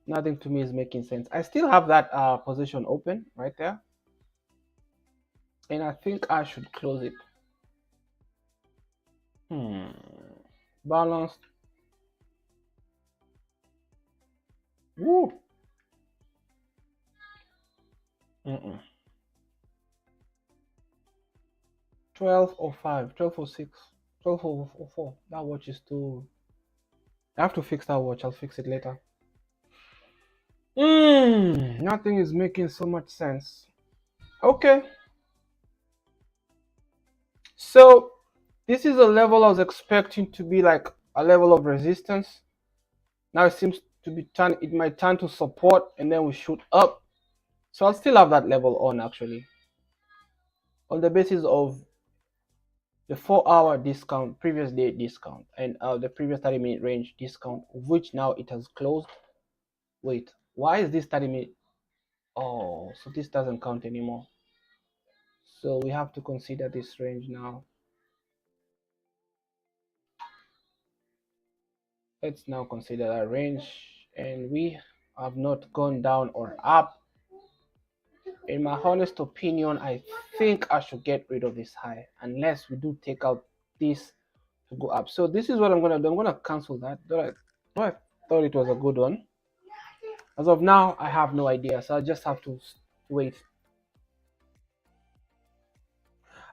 Nothing to me is making sense. I still have that position open right there, and I think I should close it. Balanced. Woo. 12:05, 12:06, 12:04. That watch is too. I have to fix that watch. I'll fix it later. Nothing is making so much sense. Okay. So this is a level I was expecting to be like a level of resistance. Now it seems to be it might turn to support and then we shoot up. So I'll still have that level on actually. On the basis of the 4-hour discount, previous day discount, and the previous 30-minute range discount, which now it has closed. Wait, why is this 30-minute? Oh, so this doesn't count anymore. So we have to consider this range now. Let's now consider that range, and we have not gone down or up. In my honest opinion, I think I should get rid of this high unless we do take out this to go up. So this is what I'm gonna do. I'm gonna cancel that. Though I thought it was a good one. As of now, I have no idea, so I just have to wait.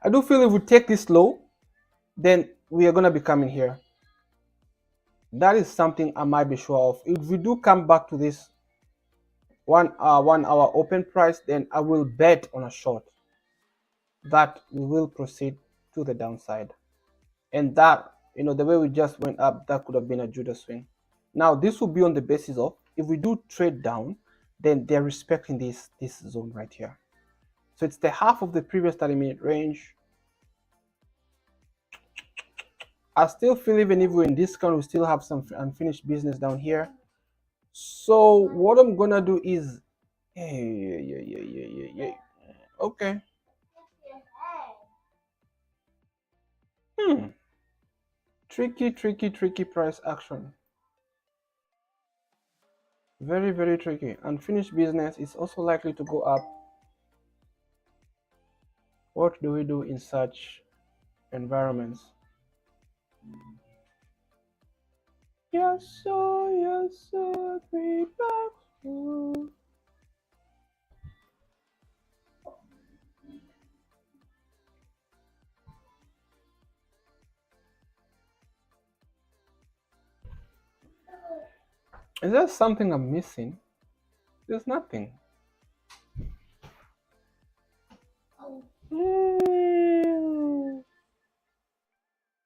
I do feel if we take this low, then we are gonna be coming here. That is something I might be sure of. If we do come back to this 1 hour open price, then I will bet on a short that we will proceed to the downside. And that, the way we just went up, that could have been a Judas swing. Now this will be on the basis of if we do trade down, then they're respecting this zone right here. So it's the half of the previous 30-minute range. I still feel even if we're in discount, we still have some unfinished business down here. So what I'm gonna do is, okay. Tricky price action. Very, very tricky. Unfinished business is also likely to go up. What do we do in such environments? Yes, sir, be back. Is there something I'm missing? There's nothing.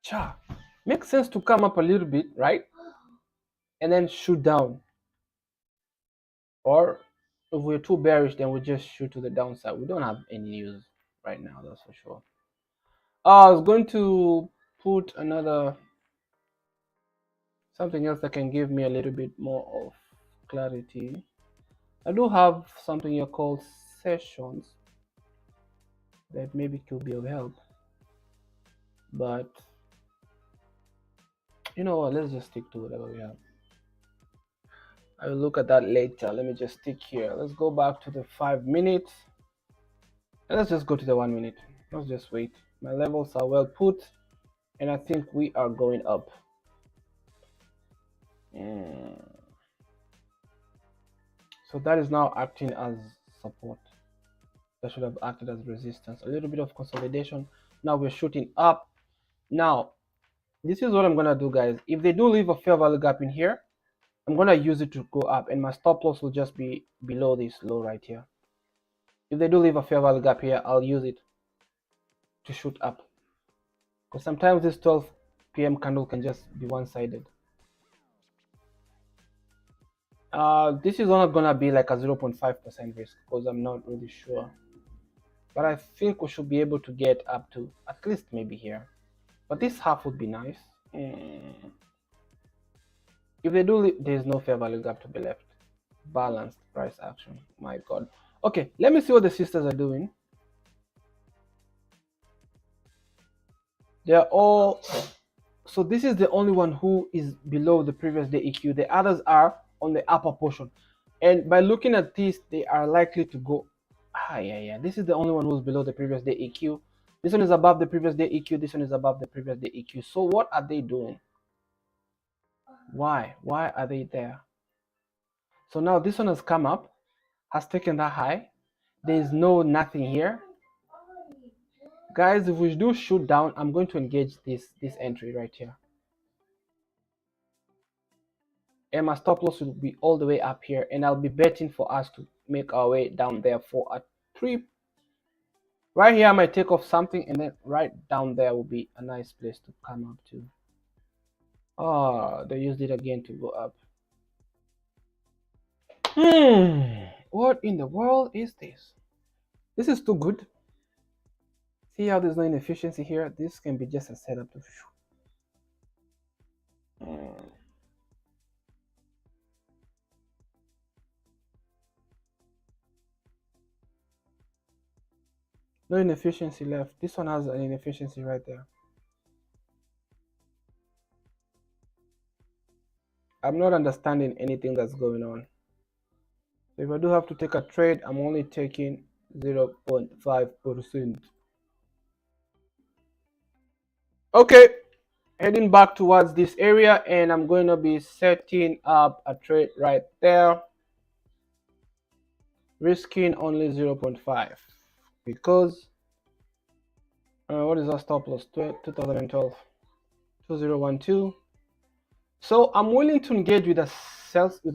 Cha, makes sense to come up a little bit, right? And then shoot down. Or if we're too bearish, then we just shoot to the downside. We don't have any news right now, that's for sure. I was going to put something else that can give me a little bit more of clarity. I do have something here called sessions that maybe could be of help, but you know what, let's just stick to whatever we have. I will look at that later. Let me just stick here. Let's go back to the 5 minutes. Let's just go to the 1 minute. Let's just wait. My levels are well put, and I think we are going up. So that is now acting as support. That should have acted as resistance. A little bit of consolidation. Now we're shooting up. Now, this is what I'm gonna do, guys. If they do leave a fair value gap in here, I'm gonna use it to go up, and my stop loss will just be below this low right here. If they do leave a fair value gap here, I'll use it to shoot up. Because sometimes this 12 p.m. candle can just be one-sided. This is not gonna be like a 0.5% risk because I'm not really sure. But I think we should be able to get up to at least maybe here. But this half would be nice. If they do, there's no fair value gap to be left. Balanced price action. My God. Okay, let me see what the sisters are doing. They're all. So this is the only one who is below the previous day EQ. The others are on the upper portion. And by looking at this, they are likely to go. Yeah. This is the only one who's below the previous day EQ. This one is above the previous day EQ. This one is above the previous day EQ. So what are they doing? Why are they there? So now this one has come up, has taken that high. There is nothing here. Guys, if we do shoot down, I'm going to engage this entry right here. And my stop loss will be all the way up here, and I'll be betting for us to make our way down there for a 3. Right here I might take off something, and then right down there will be a nice place to come up to. Oh, they used it again to go up. What in the world is this? This is too good. See how there's no inefficiency here? This can be just a setup to no inefficiency left. This one has an inefficiency right there. I'm not understanding anything that's going on. So if I do have to take a trade, I'm only taking 0.5%. Okay, heading back towards this area, and I'm going to be setting up a trade right there, risking only 0.5 because what is our stop loss? 2012 2012. So I'm willing to engage with a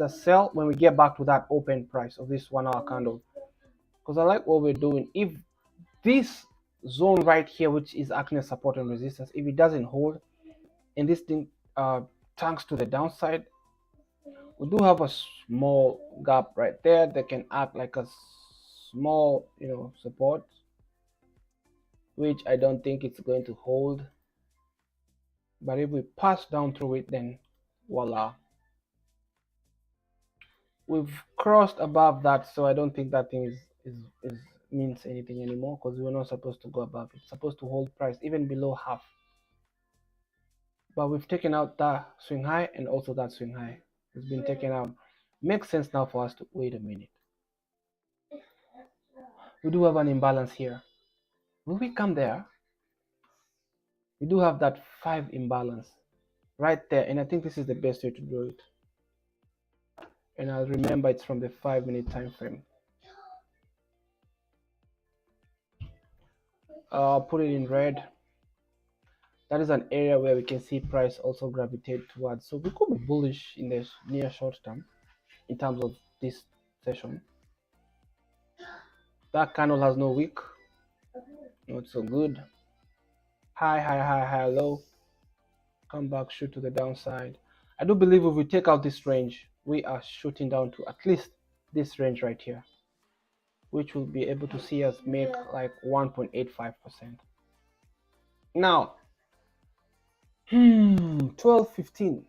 sell when we get back to that open price of this 1 hour candle, because I like what we're doing. If this zone right here, which is acting as support and resistance, if it doesn't hold and this thing tanks to the downside, we do have a small gap right there that can act like a small support, which I don't think it's going to hold. But if we pass down through it, then voila, we've crossed above that. So I don't think that thing is means anything anymore, because we're not supposed to go above. It's supposed to hold price even below half. But we've taken out that swing high, and also that swing high has been taken out. Makes sense now for us to wait a minute. We do have an imbalance here. Will we come there? We do have that 5 imbalance right there, and I think this is the best way to do it. And I'll remember it's from the 5-minute time frame. I'll put it in red. That is an area where we can see price also gravitate towards. So we could be bullish in the near short term in terms of this session. That candle has no wick. Not so good. High, low. Come back, shoot to the downside. I do believe if we take out this range, we are shooting down to at least this range right here, which will be able to see us make like 1.85%. Now, 12.15.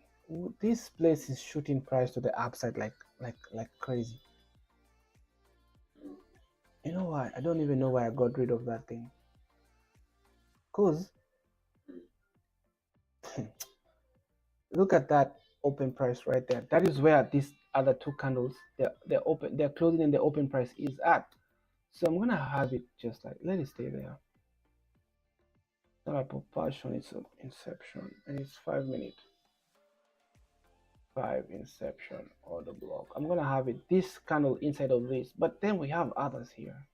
This place is shooting price to the upside like crazy. You know why? I don't even know why I got rid of that thing. Cause look at that open price right there. That is where these other two candles, they're closing and the open price is at. So I'm gonna have it just like, let it stay there. Not a propulsion, it's an inception, and it's 5 minutes. 5 inception order block. I'm gonna have it this candle inside of this, but then we have others here.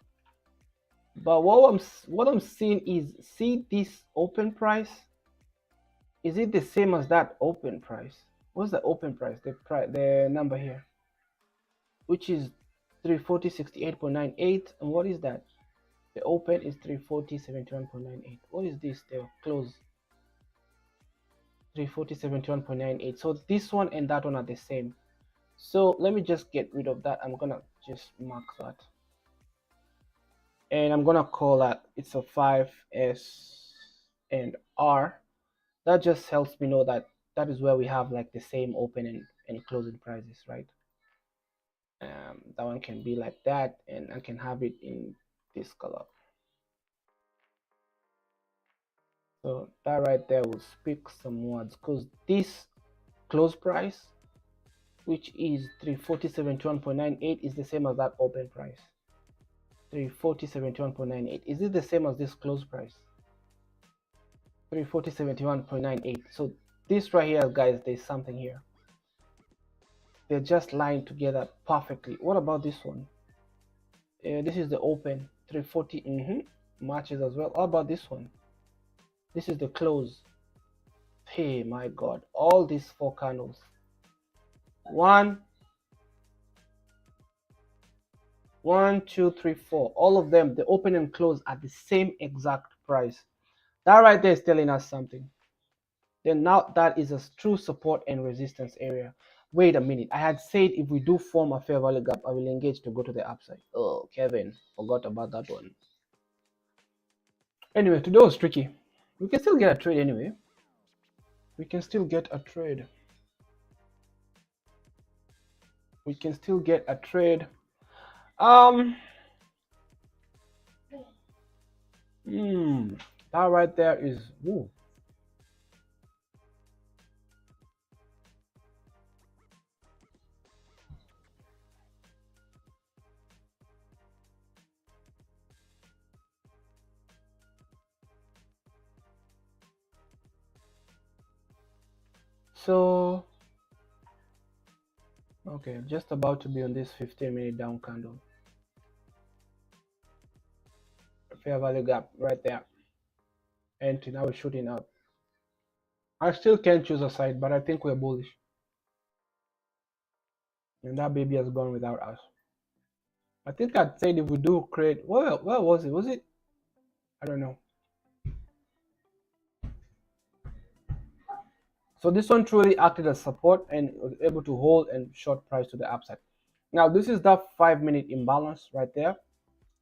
But what I'm seeing is, see this open price. Is it the same as that open price? What's the open price? The number here, which is 340.68.98, and what is that? The open is 340.71.98. What is this? The close 340.71.98. So this one and that one are the same. So let me just get rid of that. I'm gonna just mark that, and I'm gonna call that it's a 5S and R. That just helps me know that that is where we have like the same open and closing prices, right? That one can be like that, and I can have it in this color. So that right there will speak some words, because this close price, which is 340.71.98, is the same as that open price. 340.71.98. Is it the same as this close price? 340.71.98. So this right here, guys, there's something here. They're just lying together perfectly. What about this one? This is the open 340. Matches as well. How about this one? This is the close. Hey, my God! All these four candles. One, 2, 3, 4. All of them, the open and close, at the same exact price. That right there is telling us something. Then now that is a true support and resistance area. Wait a minute. I had said if we do form a fair value gap, I will engage to go to the upside. Oh, Kevin, forgot about that one. Anyway, today was tricky. We can still get a trade anyway. We can still get a trade. We can still get a trade. That right there is, ooh. So, okay, just about to be on this 15-minute down candle. Fair value gap right there. And now we're shooting up. I still can't choose a side, but I think we're bullish. And that baby has gone without us. I think I said if we do create, where was it? Was it? I don't know. So this one truly acted as support and was able to hold and short price to the upside. Now this is that 5-minute imbalance right there.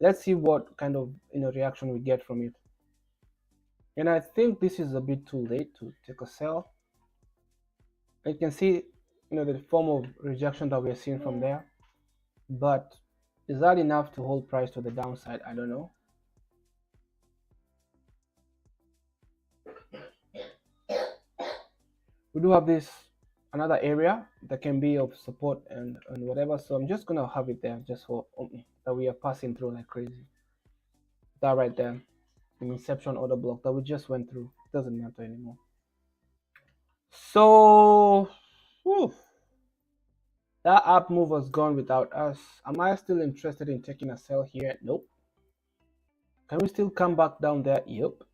Let's see what kind of reaction we get from it. And I think this is a bit too late to take a sell. You can see the form of rejection that we're seeing from there. But is that enough to hold price to the downside? I don't know. We do have this another area that can be of support and whatever, so I'm just gonna have it there just for that we are passing through like crazy. That right there, an inception order block that we just went through, doesn't matter anymore. So that up move was gone without us. Am I still interested in taking a sell here? Nope. Can we still come back down there? Yep.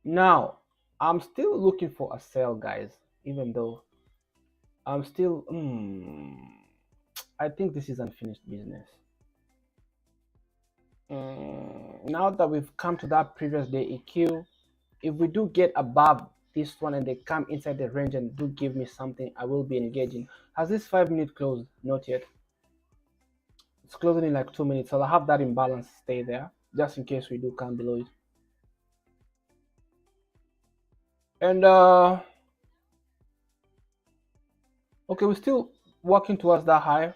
Now I'm still looking for a sell, guys, even though I'm still I think this is unfinished business. Now that we've come to that previous day EQ, if we do get above this one and they come inside the range and do give me something, I will be engaging. Has this 5-minute closed? Not yet. It's closing in like 2 minutes, so I'll have that imbalance stay there just in case we do come below it. And okay, we're still working towards that high.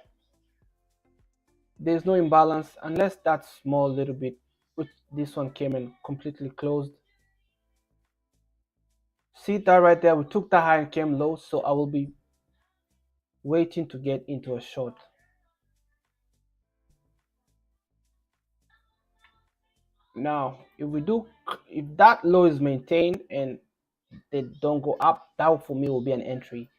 There's no imbalance unless that small little bit, which this one came and completely closed. See that right there? We took the high and came low, so I will be waiting to get into a short. Now, if that low is maintained and they don't go up, that for me will be an entry.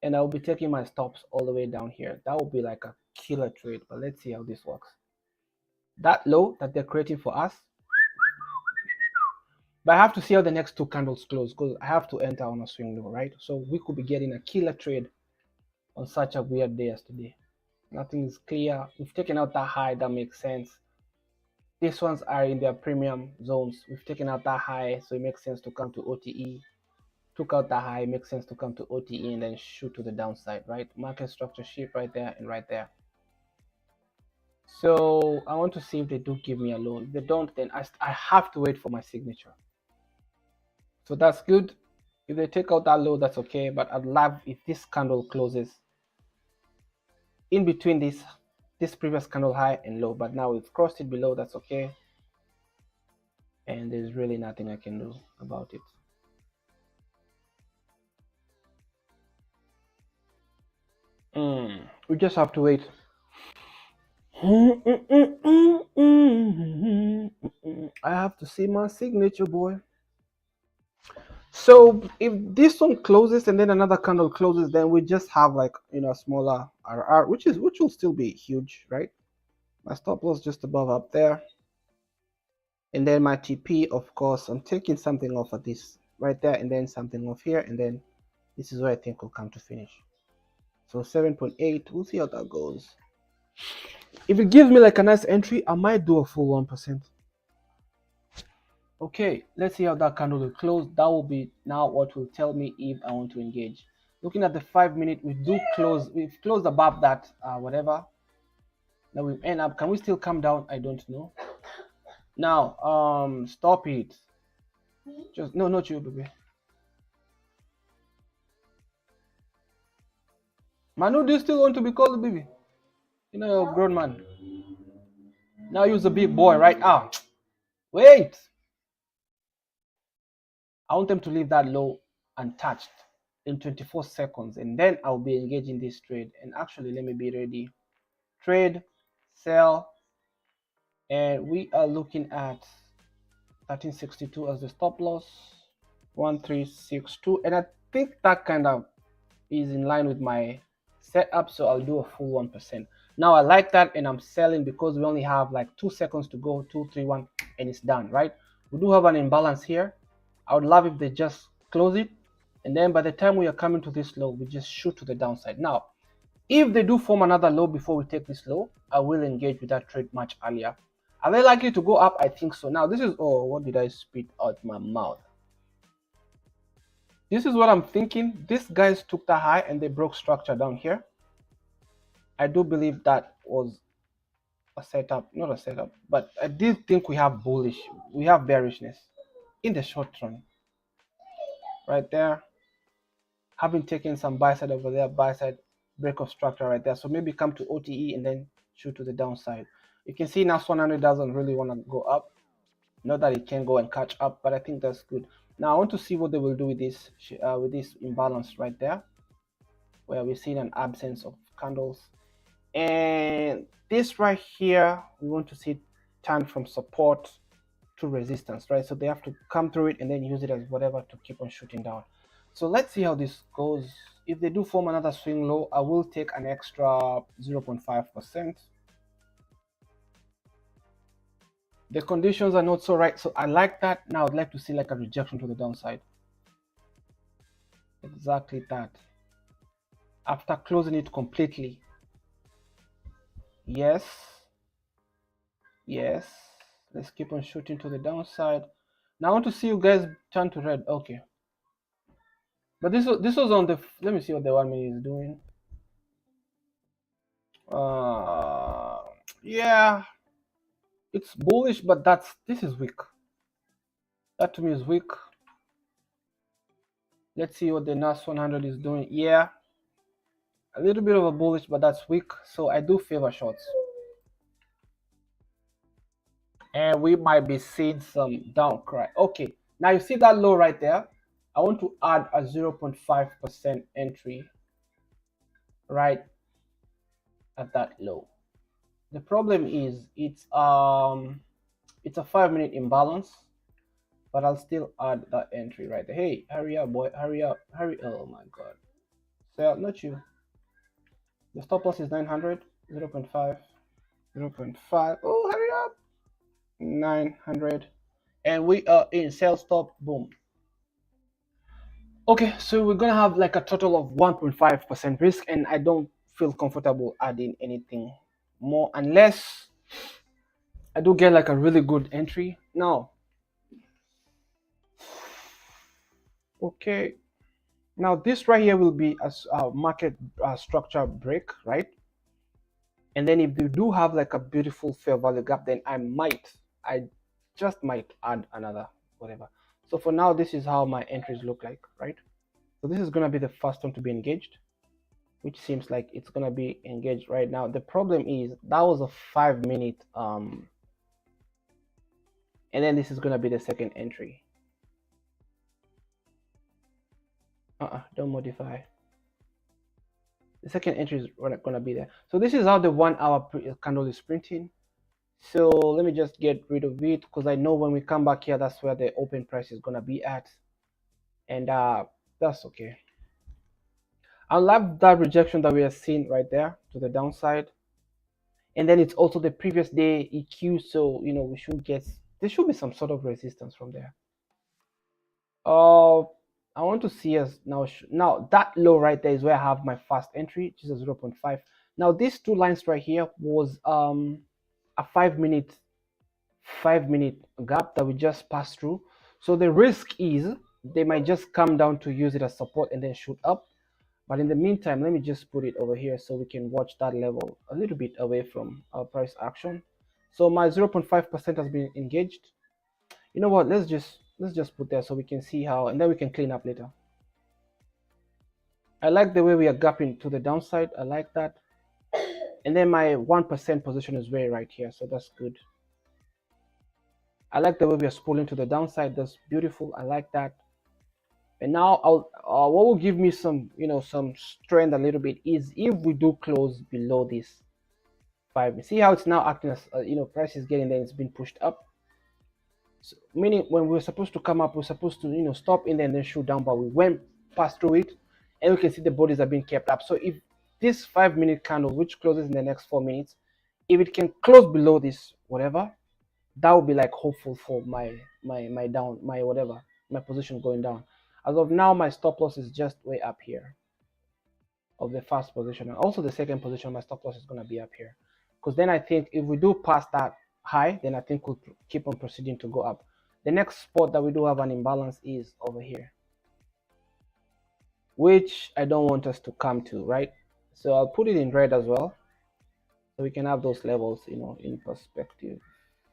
And I'll be taking my stops all the way down here. That will be like a killer trade, but let's see how this works. That low that they're creating for us, but I have to see how the next two candles close because I have to enter on a swing low, right? So we could be getting a killer trade on such a weird day as today. Nothing is clear. We've taken out that high, that makes sense. These ones are in their premium zones. We've taken out that high, so it makes sense to come to OTE. Took out that high, it makes sense to come to OTE and then shoot to the downside, right? Market structure shift right there and right there. So I want to see if they do give me a low. If they don't, then I have to wait for my signature. So that's good. If they take out that low, that's okay. But I'd love if this candle closes in between this previous candle high and low. But now it's crossed it below, that's okay. And there's really nothing I can do about it. We just have to wait. I have to see my signature, boy. So if this one closes and then another candle closes, then we just have like a smaller RR, which will still be huge, right? My stop loss just above up there, and then my TP, of course, I'm taking something off of this right there, and then something off here, and then this is where I think we'll come to finish. So 7.8, we'll see how that goes. If it gives me like a nice entry, I might do a full 1%. Okay, let's see how that candle will close. That will be now what will tell me if I want to engage. Looking at the 5-minute, we've closed above that whatever. Now we end up, can we still come down? I don't know. Now, stop it. Just no, not you, baby. Manu, do you still want to be called a baby? You're a grown man. Now you're a big boy, right? Wait. I want them to leave that low untouched in 24 seconds, and then I'll be engaging this trade. And actually, let me be ready. Trade, sell, and we are looking at 1362 as the stop loss, 1362, and I think that kind of is in line with my setup, so I'll do a full 1%. Now I like that, and I'm selling because we only have like 2 seconds to go, 2, 3, 1, and it's done, right? We do have an imbalance here. I would love if they just close it, and then by the time we are coming to this low, we just shoot to the downside. Now, if they do form another low before we take this low, I will engage with that trade much earlier. Are they likely to go up? I think so. Now, this is, oh, what did I spit out my mouth? This is what I'm thinking. These guys took the high and they broke structure down here. I do believe that was a setup, not a setup, but I did think we have bearishness in the short run. Right there. Having taken some buy side over there, buy side break of structure right there. So maybe come to OTE and then shoot to the downside. You can see now 100 doesn't really want to go up. Not that it can go and catch up, but I think that's good. Now I want to see what they will do with this imbalance right there, where we're seeing an absence of candles. And this right here, we want to see it turn from support to resistance, right? So they have to come through it and then use it as whatever to keep on shooting down. So let's see how this goes. If they do form another swing low, I will take an extra 0.5%. The conditions are not so right, so I like that. Now I'd like to see like a rejection to the downside. Exactly that. After closing it completely. Yes. Yes. Let's keep on shooting to the downside. Now I want to see you guys turn to red. Okay. But this was on the, let me see what the 1 minute is doing. Yeah, it's bullish, but this is weak. That to me is weak. Let's see what the NAS 100 is doing. Yeah, a little bit of a bullish, but that's weak. So I do favor shorts. And we might be seeing some down cry. Okay, now you see that low right there. I want to add a 0.5% entry right at that low. The problem is it's It's a 5-minute imbalance, but I'll still add that entry right there. Hey, hurry up, boy, hurry up, hurry. Oh my god. So not you. The stop loss is 900, 0.5, 0.5. Oh, hurry up. 900. And we are in sell stop. Boom. Okay, so we're gonna have like a total of 1.5% risk, and I don't feel comfortable adding anything more unless I do get like a really good entry. Now, okay, now this right here will be a market structure break, right? And then if you do have like a beautiful fair value gap, then I just might add another whatever. So for now, this is how my entries look like, right? So this is gonna be the first one to be engaged, which seems like it's gonna be engaged right now. The problem is that was a 5-minute and then this is gonna be the second entry. Don't modify. The second entry is gonna be there. So this is how the 1 hour candle is printing. So let me just get rid of it because I know when we come back here, that's where the open price is gonna be at, and that's okay. I love that rejection that we are seeing right there to the downside, and then it's also the previous day EQ. So you know we should get, there should be some sort of resistance from there. I want to see us now. Now that low right there is where I have my first entry, which is a 0.5. Now these two lines right here was a 5-minute gap that we just passed through. So the risk is they might just come down to use it as support and then shoot up. But in the meantime, let me just put it over here so we can watch that level a little bit away from our price action. So my 0.5% has been engaged. You know what? Let's just put there so we can see how, and then we can clean up later. I like the way we are gapping to the downside. I like that. And then my 1% position is way right here, so that's good. I like the way we are spooling to the downside. That's beautiful. I like that. And now what will give me some, you know, some strength a little bit is if we do close below this 5. See how it's now acting as you know, price is getting there, it's been pushed up. So, meaning when we're supposed to come up, we're supposed to, you know, stop in there and then shoot down, but we went past through it, and we can see the bodies are being kept up. So if this 5-minute candle, which closes in the next 4 minutes, if it can close below this whatever, that would be like hopeful for my down, my whatever, my position going down. As of now, my stop loss is just way up here of the first position, and also the second position. My stop loss is going to be up here, because then I think if we do pass that high, then I think we'll keep on proceeding to go up. The next spot that we do have an imbalance is over here, which I don't want us to come to, right? So I'll put it in red as well, so we can have those levels, you know, in perspective.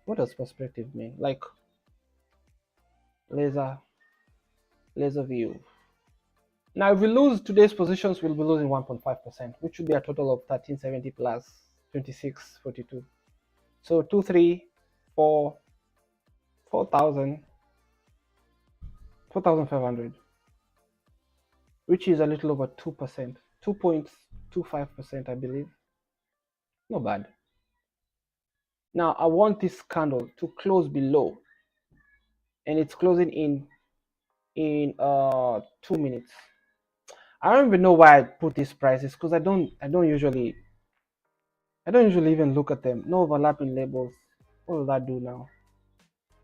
What does perspective mean? Like laser view. Now, if we lose today's positions, we'll be losing 1.5%, which should be a total of 1370 plus 2642. So 2, 3, 4, 4,000, 4,500, which is a little over 2%, 2.25%, I believe. Not bad. Now, I want this candle to close below, and it's closing in 2 minutes. I don't even know why I put these prices, because I don't usually even look at them. No overlapping labels. What does that do now?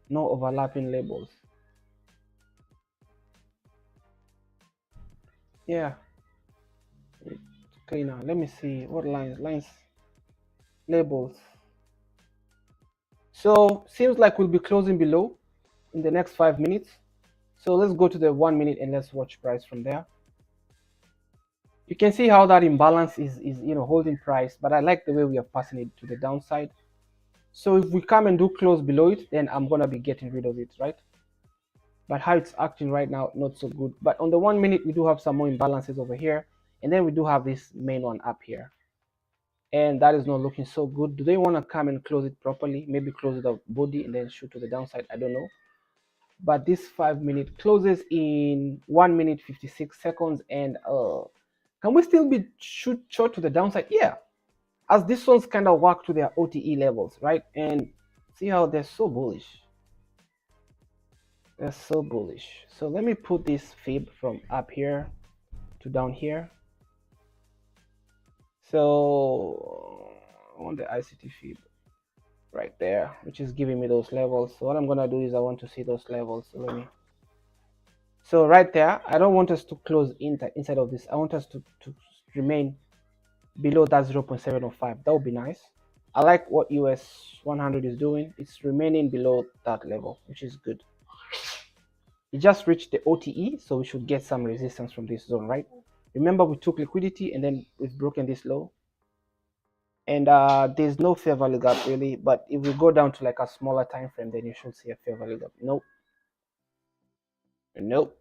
No overlapping labels. Yeah, it's cleaner. Let me see what lines labels. So seems like we'll be closing below in the next 5 minutes. So let's go to the 1 minute and let's watch price from there. You can see how that imbalance is you know, holding price, but I like the way we are passing it to the downside. So if we come and do close below it, then I'm gonna be getting rid of it, right? But how it's acting right now, not so good. But on the 1 minute, we do have some more imbalances over here, and then we do have this main one up here, and that is not looking so good. Do they want to come and close it properly? Maybe close it out body and then shoot to the downside, I don't know. But this 5 minute closes in 1 minute 56 seconds, and can we still be shoot short to the downside? Yeah, as this one's kind of work to their OTE levels, right? And See how they're so bullish. They're so bullish. So let me put this fib from up here to down here. So I want the ICT fib right there, which is giving me those levels. So what I'm gonna do is I want to see those levels. So let me. So right there, I don't want us to close inside of this. I want us to remain below that 0.705. That would be nice. I like what US100 is doing. It's remaining below that level, which is good. It just reached the OTE, so we should get some resistance from this zone, right? Remember, we took liquidity and then we've broken this low. And there's no fair value gap really, but if we go down to like a smaller time frame, then you should see a fair value gap. Nope. Nope.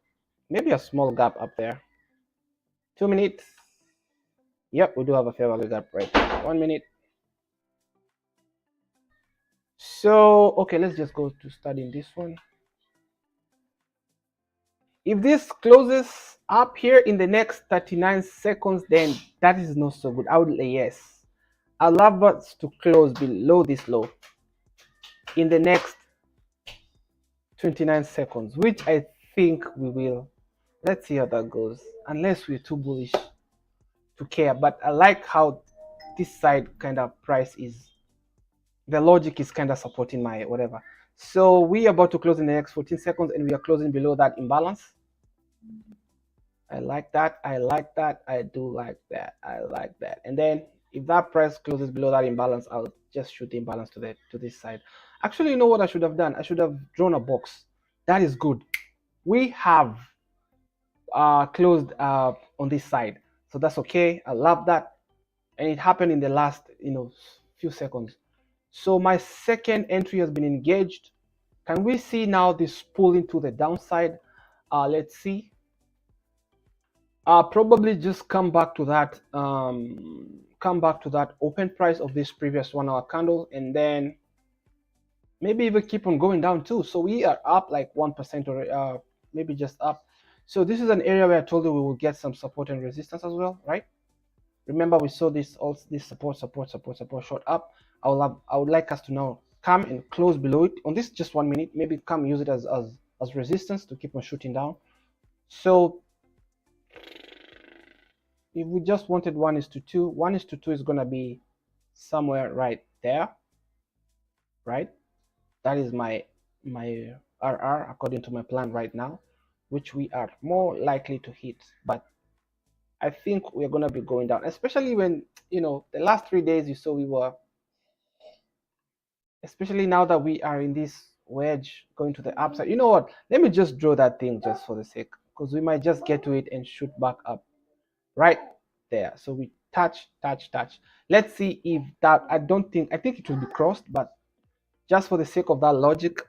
Maybe a small gap up there. 2 minutes. Yep, we do have a fair value gap right there. 1 minute. So okay, let's just go to studying this one. If this closes up here in the next 39 seconds, then that is not so good. I would say yes. I'd love us to close below this low in the next 29 seconds, which I think we will. Let's see how that goes, unless we're too bullish to care. But I like how this side kind of price is, the logic is kind of supporting my whatever. So we are about to close in the next 14 seconds and we are closing below that imbalance. I like that. I like that. I do like that. I like that. And then if that price closes below that imbalance, I'll just shoot the imbalance to this side. Actually, you know what I should have done? I should have drawn a box. That is good. We have closed on this side, so that's okay. I love that, and it happened in the last few seconds. So my second entry has been engaged. Can we see now this pulling to the downside? Let's see. Probably just come back to that open price of this previous 1 hour candle, and then maybe even keep on going down too. So we are up like 1% or maybe just up. So this is an area where I told you we will get some support and resistance as well, right? Remember we saw this support short up. I would like us to now come and close below it on this just 1 minute. Maybe come use it as resistance to keep on shooting down. So if we just wanted 1:2, 1:2 is gonna be somewhere right there, right? That is my RR according to my plan right now, which we are more likely to hit. But I think we're gonna be going down, especially when the last 3 days you saw we were, especially now that we are in this wedge going to the upside. You know what? Let me just draw that thing just for the sake, because we might just get to it and shoot back up right there. So we touch. Let's see if that, I think it will be crossed, but just for the sake of that logic,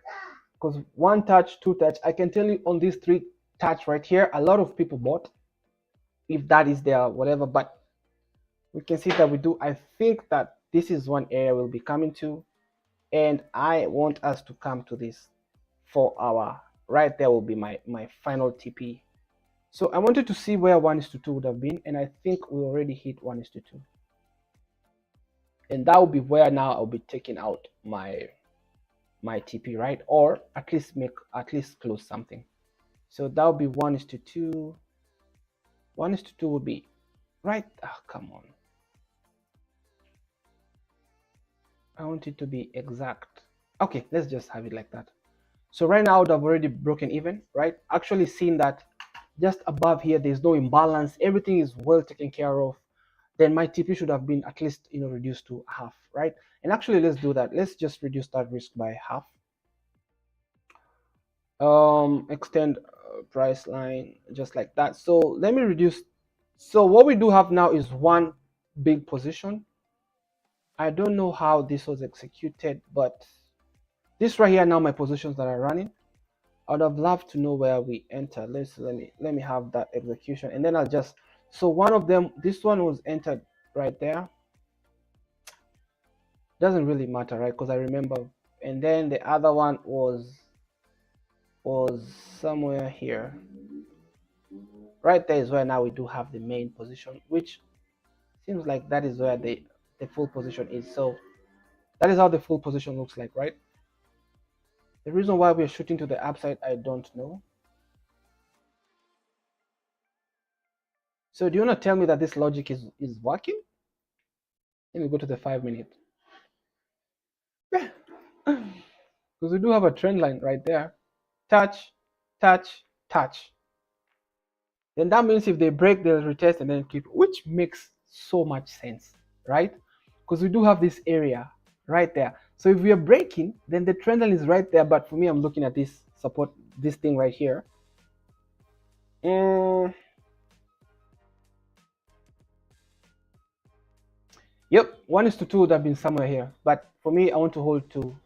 because 1 touch, 2 touch, I can tell you on these 3 touch right here, a lot of people bought, if that is their whatever. But we can see that we do. I think that this is one area we'll be coming to, and I want us to come to this 4 hour right there will be my final TP. So I wanted to see where 1:2 would have been, and I think we already hit 1:2, and that will be where now I'll be taking out my TP, right? Or at least close something. So that would be 1:2. 1:2 would be right. Come on, I want it to be exact. Okay, let's just have it like that. So right now I would have already broken even, right? Actually seen that just above here there's no imbalance, everything is well taken care of. Then my TP should have been at least reduced to half, right? And actually let's do that. Let's just reduce that risk by half. Extend price line just like that. So let me reduce. So what we do have now is one big position. I don't know how this was executed, but this right here now my positions that are running. I would have loved to know where we enter. Let me have that execution, and then I'll just, so one of them, this one was entered right there. Doesn't really matter, right? Because I remember. And then the other one was somewhere here. Right there is where now we do have the main position, which seems like that is where the full position is. So that is how the full position looks like, right? The reason why we're shooting to the upside, I don't know. So do you want to tell me that this logic is working? Let me go to the 5 minute. Because we do have a trend line right there. Touch, touch, touch. Then that means if they break, they'll retest and then keep, which makes so much sense, right? Because we do have this area right there. So if we are breaking, then the trend line is right there. But for me, I'm looking at this support, this thing right here. Yep, 1:2 would have been somewhere here. But for me, I want to hold 2.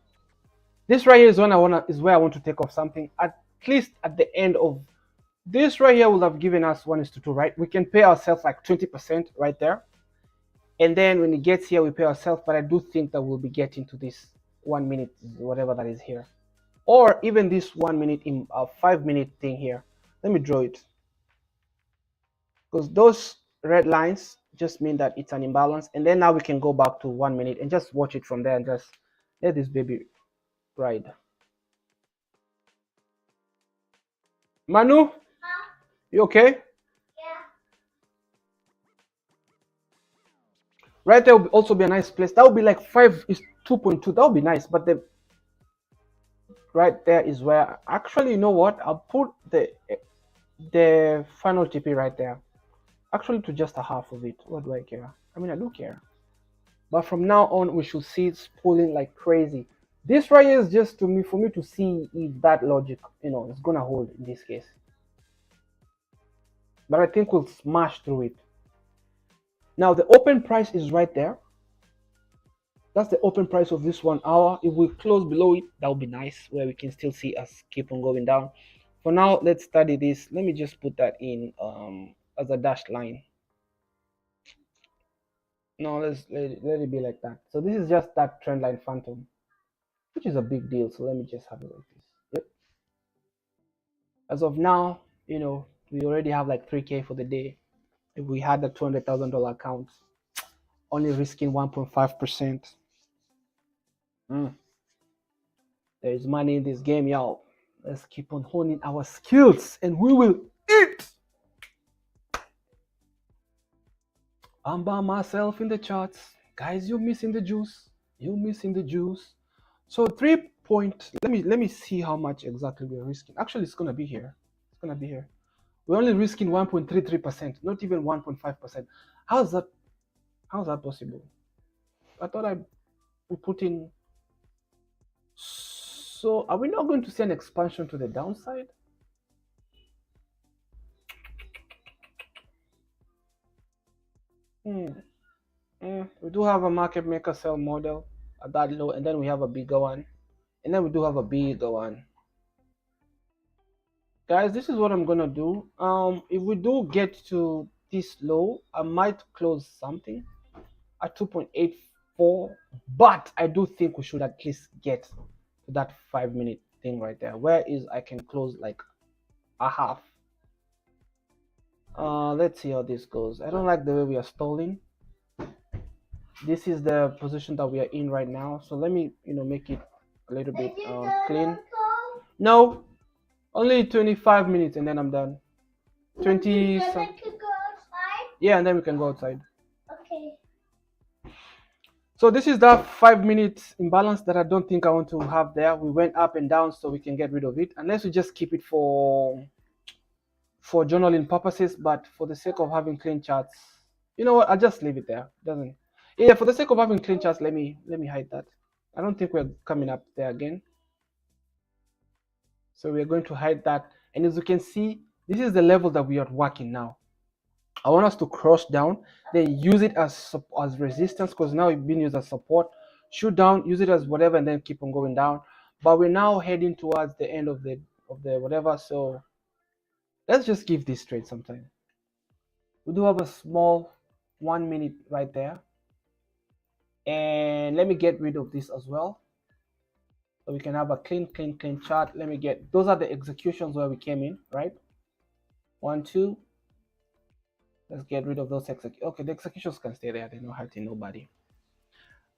This right here is where I want to take off something. At least at the end of this right here will have given us 1:2, right? We can pay ourselves like 20% right there. And then when it gets here, we pay ourselves. But I do think that we'll be getting to this 1 minute, whatever that is here. Or even this 1 minute in a 5 minute thing here. Let me draw it. Because those red lines just mean that it's an imbalance. And then now we can go back to 1 minute and just watch it from there and just let this baby ride. Manu, you okay? Yeah. Right there will also be a nice place. That would be like 5 is 2.2. That would be nice. But the right there is where actually, you know what? I'll put the final TP right there. Actually, to just a half of it. What do I care? I mean, I do care. But from now on, we should see it pulling like crazy. This right here is just for me to see if that logic, is gonna hold in this case. But I think we'll smash through it. Now the open price is right there. That's the open price of this 1 hour. If we close below it, that would be nice, where we can still see us keep on going down. For now, let's study this. Let me just put that in as a dashed line. No, let it be like that. So this is just that trend line phantom, which is a big deal. So let me just have it like this. Yep. As of now, we already have like 3K for the day. If we had a $200,000 account, only risking 1.5%. There is money in this game, y'all. Let's keep on honing our skills and we will eat. I'm by myself in the charts. Guys, you're missing the juice. You're missing the juice. So 3 point, let me see how much exactly we're risking. Actually, it's gonna be here. It's gonna be here. We're only risking 1.33%, not even 1.5%. How's that possible? I thought we put in. So are we not going to see an expansion to the downside? We do have a market maker sell model at that low, and then we have a bigger one, and then we do have a bigger one. Guys, this is what I'm gonna do. If we do get to this low, I might close something at 2.84, but I do think we should at least get to that 5 minute thing right there, where is I can close like a half. Let's see how this goes. I don't like the way we are stalling. This is the position that we are in right now, so let me make it a little bit clean. No, only 25 minutes and then I'm done. 20 to go outside? Yeah, and then we can go outside. Okay. So this is that 5 minute imbalance that I don't think I want to have there. We went up and down, so we can get rid of it, unless we just keep it for journaling purposes. But for the sake of having clean charts, you know what, I'll just leave it there. Yeah, for the sake of having clean charts, let me hide that. I don't think we're coming up there again, so we're going to hide that. And as you can see, this is the level that we are working now. I want us to cross down, then use it as resistance, because now it's being used as support. Shoot down, use it as whatever, and then keep on going down. But we're now heading towards the end of the whatever. So let's just give this trade some time. We do have a small 1 minute right there, and let me get rid of this as well, so we can have a clean chart. Let me get, those are the executions where we came in, right? 1, 2. Let's get rid of those okay, the executions can stay there. They're not hurting nobody.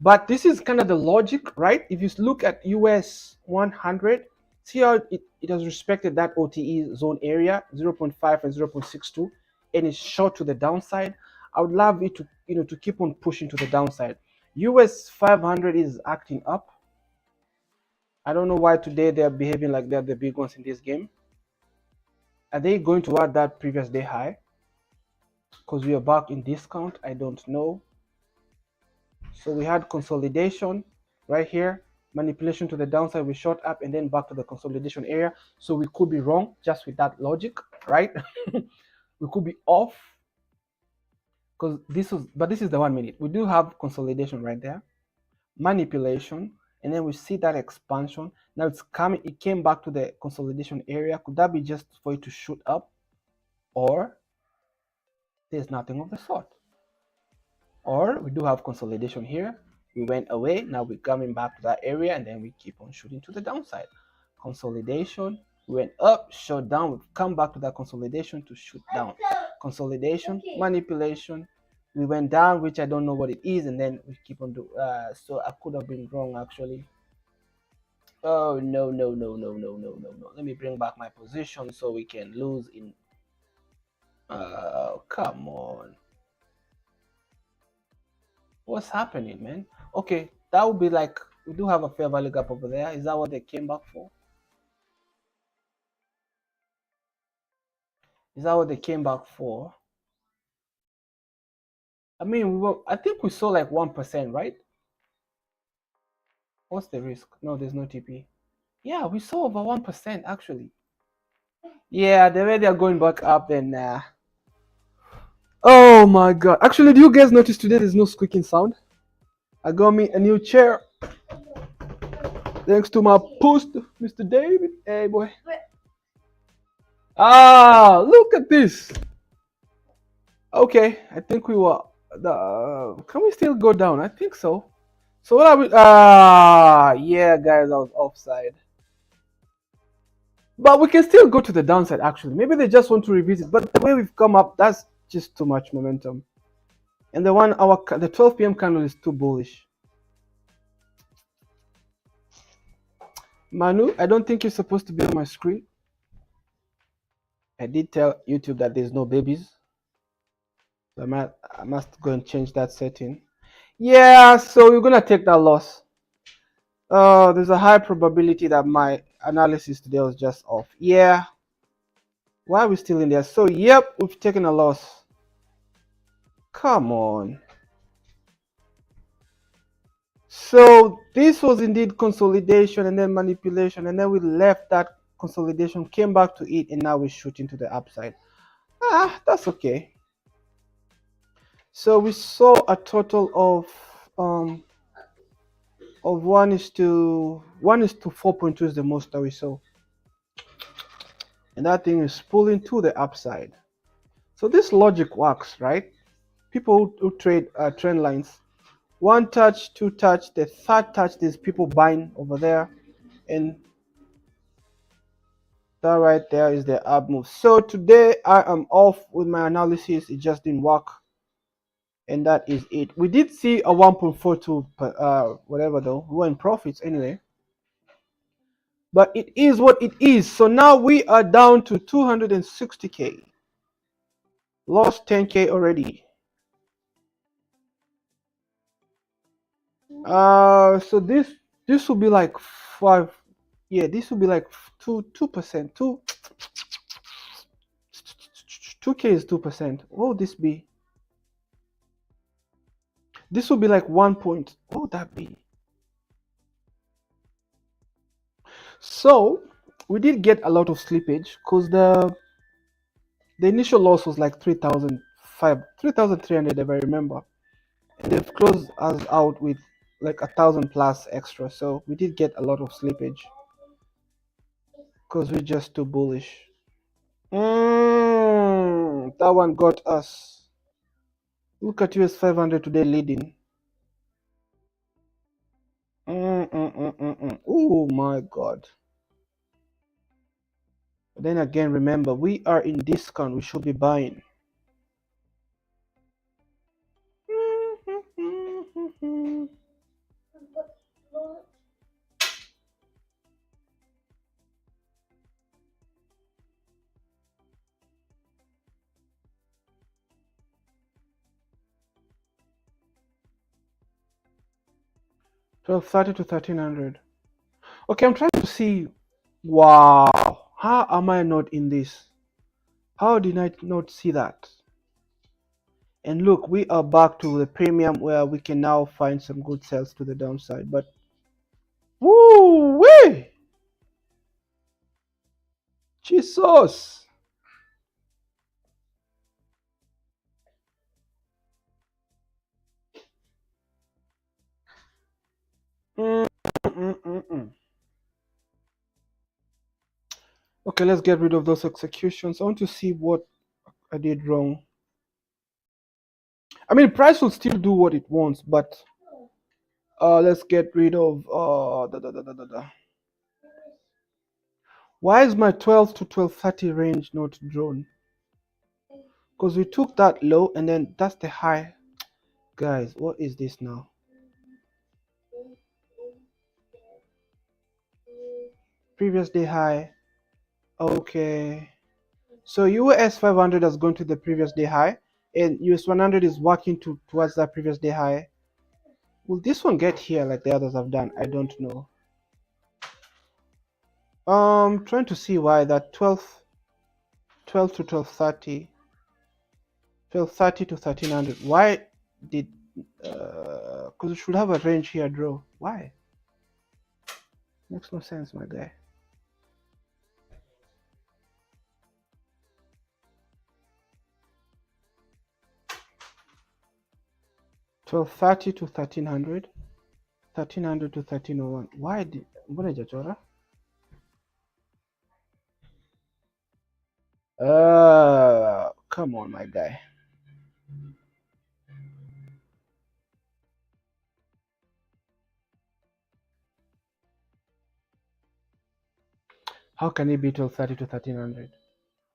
But this is kind of the logic, right? If you look at US 100, see how it has respected that OTE zone area 0.5 and 0.62, and it's short to the downside. I would love it to to keep on pushing to the downside. US 500 is acting up. I don't know why today they're behaving like they're the big ones in this game. Are they going toward that previous day high? Because we are back in discount. I don't know. So we had consolidation right here, manipulation to the downside, we shot up and then back to the consolidation area. So we could be wrong just with that logic, right? We could be off because this is the 1 minute. We do have consolidation right there, manipulation, and then we see that expansion. Now it came back to the consolidation area. Could that be just for it to shoot up, or there's nothing of the sort? Or we do have consolidation here, we went away, now we're coming back to that area, and then we keep on shooting to the downside. Consolidation, we went up, shot down, we've come back to that consolidation to shoot down. Consolidation, manipulation, we went down, which I don't know what it is, and then we keep on doing. So I could have been wrong actually. Oh no, let me bring back my position so we can lose in. Come on, what's happening, man? Okay, that would be like, we do have a fair value gap over there. Is that what they came back for? Is that what they came back for? I mean, I think we saw like 1%, right? What's the risk? No, there's no TP. Yeah, we saw over 1% actually. Yeah, the way they're going back up, then oh my god. Actually, do you guys notice today there's no squeaking sound? I got me a new chair. Thanks to my post, Mr. David. Hey boy. Ah, look at this. Okay, I think we were can we still go down? I think so. So what are we? Yeah, guys, I was offside. But we can still go to the downside actually. Maybe they just want to revisit. But the way we've come up, that's just too much momentum. And the 12 p.m. candle is too bullish. Manu, I don't think you're supposed to be on my screen. I did tell YouTube that there's no babies. So I must go and change that setting. Yeah, so we're gonna take that loss. There's a high probability that my analysis today was just off. Yeah. Why are we still in there? So, yep, we've taken a loss. Come on. So, this was indeed consolidation and then manipulation, and then we left that consolidation, came back to it, and now we're shooting to the upside. That's okay. So, we saw a total of 1:4.2 is the most that we saw. And that thing is pulling to the upside. So this logic works, right? People who trade trend lines, one touch, two touch, the third touch, there's people buying over there, and that right there is the up move. So today I am off with my analysis. It just didn't work, and that is it. We did see a 1.42 whatever though. We were in profits anyway, but it is what it is. So now we are down to 260k. Lost 10k already. So this will be like 5. Yeah, this will be like 2%. 2k is 2%. What would this be? This will be like 1 point. What would that be? So we did get a lot of slippage because the initial loss was like 3,300 if I remember. And they've closed us out with like 1,000 plus extra. So we did get a lot of slippage because we're just too bullish. That one got us. Look at US 500 today leading. Oh my god. But then again, remember, we are in discount. We should be buying. 1230 to 1300. Okay, I'm trying to see. Wow, how am I not in this? How did I not see that? And look, we are back to the premium where we can now find some good sales to the downside. But woo wee, Jesus. Mm, mm, mm, mm. Okay, let's get rid of those executions. I want to see what I did wrong. I mean, price will still do what it wants, but let's get rid of Why is my 12 to 1230 range not drawn? Because we took that low and then that's the high. Guys, what is this now? Previous day high. Okay. So US 500 has gone to the previous day high and US 100 is working towards that previous day high. Will this one get here like the others have done? I don't know. Trying to see why that 12 to 1230, 1230 to 1300. Why did because we should have a range here, draw. Why? Makes no sense, my guy. $12.30 to 1300, 1300 to 1301. Why did what did you come on, my guy. How can it be 1230 to 1300?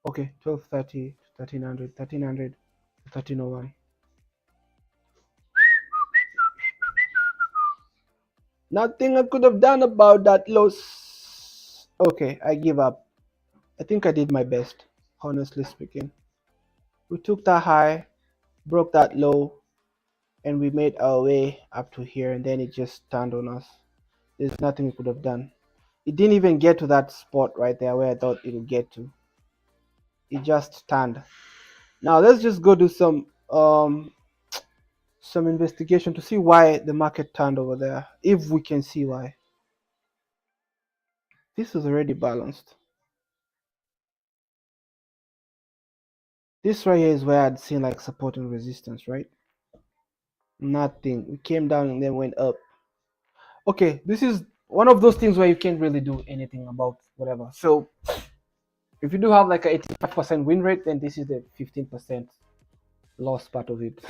Okay, 1230 to 1300, 1300 to 1301. Nothing I could have done about that loss. Okay, I give up. I think I did my best, honestly speaking. We took that high, broke that low, and we made our way up to here, and then it just turned on us. There's nothing we could have done. It didn't even get to that spot right there where I thought it would get to. It just turned. Now let's just go do some investigation to see why the market turned over there, if we can see why. This is already balanced. This right here is where I'd seen like support and resistance, right? Nothing. We came down and then went up. Okay, this is one of those things where you can't really do anything about whatever. So if you do have like a 85% win rate, then this is the 15% loss part of it.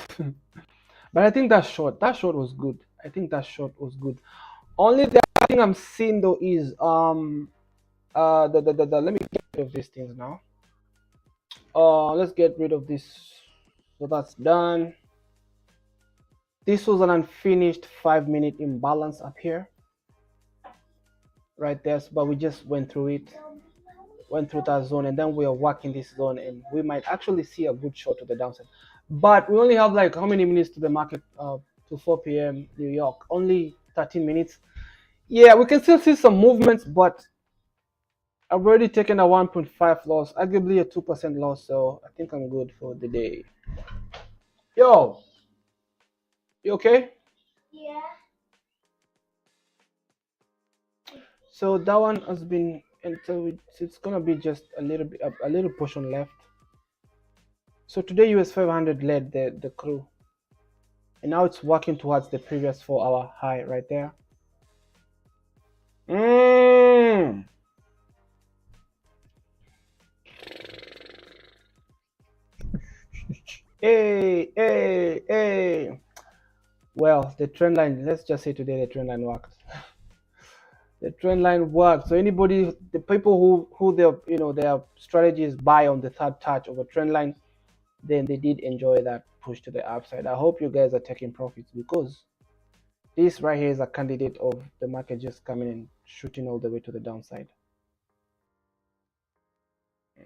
But I think that short was good. I think that short was good. Only the thing I'm seeing though is let me get rid of these things now. Let's get rid of this. So that's done. This was an unfinished 5-minute imbalance up here, right there. But we just went through it, went through that zone, and then we are working this zone, and we might actually see a good shot to the downside. But we only have like how many minutes to the market? To 4 p.m. New York. Only 13 minutes. Yeah, we can still see some movements, but I've already taken a 1.5 loss, arguably a 2% loss, so I think I'm good for the day. Yo, you okay? Yeah. So that one has been, and so it's gonna be just a little bit, a little portion left. So today US 500 led the crew, and now it's working towards the previous 4-hour high right there. Hey, hey, hey. Well, the trend line, let's just say today the trend line worked. The trend line worked. So anybody, the people who their strategy is buy on the third touch of a trend line, then they did enjoy that push to the upside. I hope you guys are taking profits, because this right here is a candidate of the market just coming and shooting all the way to the downside.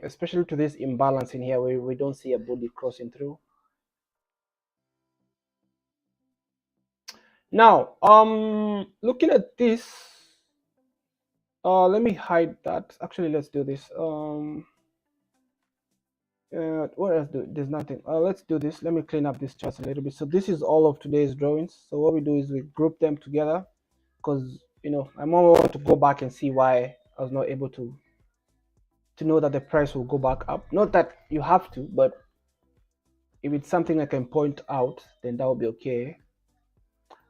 Especially to this imbalance in here where we don't see a bully crossing through. Now, looking at this, let me hide that. Actually, let's do this. What else there's nothing. Let's do this. Let me clean up this chart a little bit. So this is all of today's drawings. So what we do is we group them together, because I more want to go back and see why I was not able to know that the price will go back up. Not that you have to, but if it's something I can point out, then that will be okay.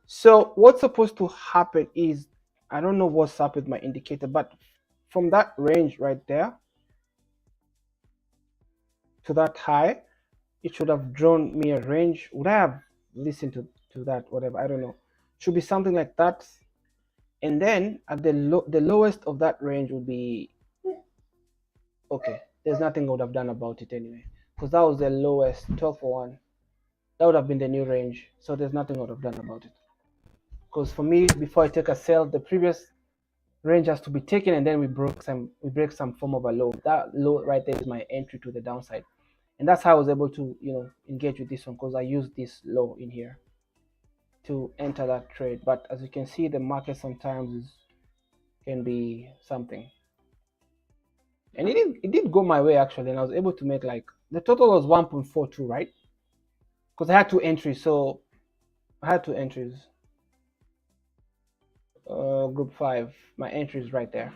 So what's supposed to happen is, I don't know what's up with my indicator, but from that range right there to that high, it should have drawn me a range. Would I have listened to that? Whatever, I don't know. Should be something like that. And then at the lowest of that range would be okay. There's nothing I would have done about it anyway, because that was the lowest, 12 for 1. That would have been the new range. So there's nothing I would have done about it. Because for me, before I take a sell, the previous range has to be taken, and then we break some form of a low. That low right there is my entry to the downside, and that's how I was able to engage with this one, because I used this low in here to enter that trade. But as you can see, the market sometimes can be something, and it did go my way actually, and I was able to make, like, the total was 1.42, right? Because I had 2 entries, so I had 2 entries. Group 5, my entry is right there.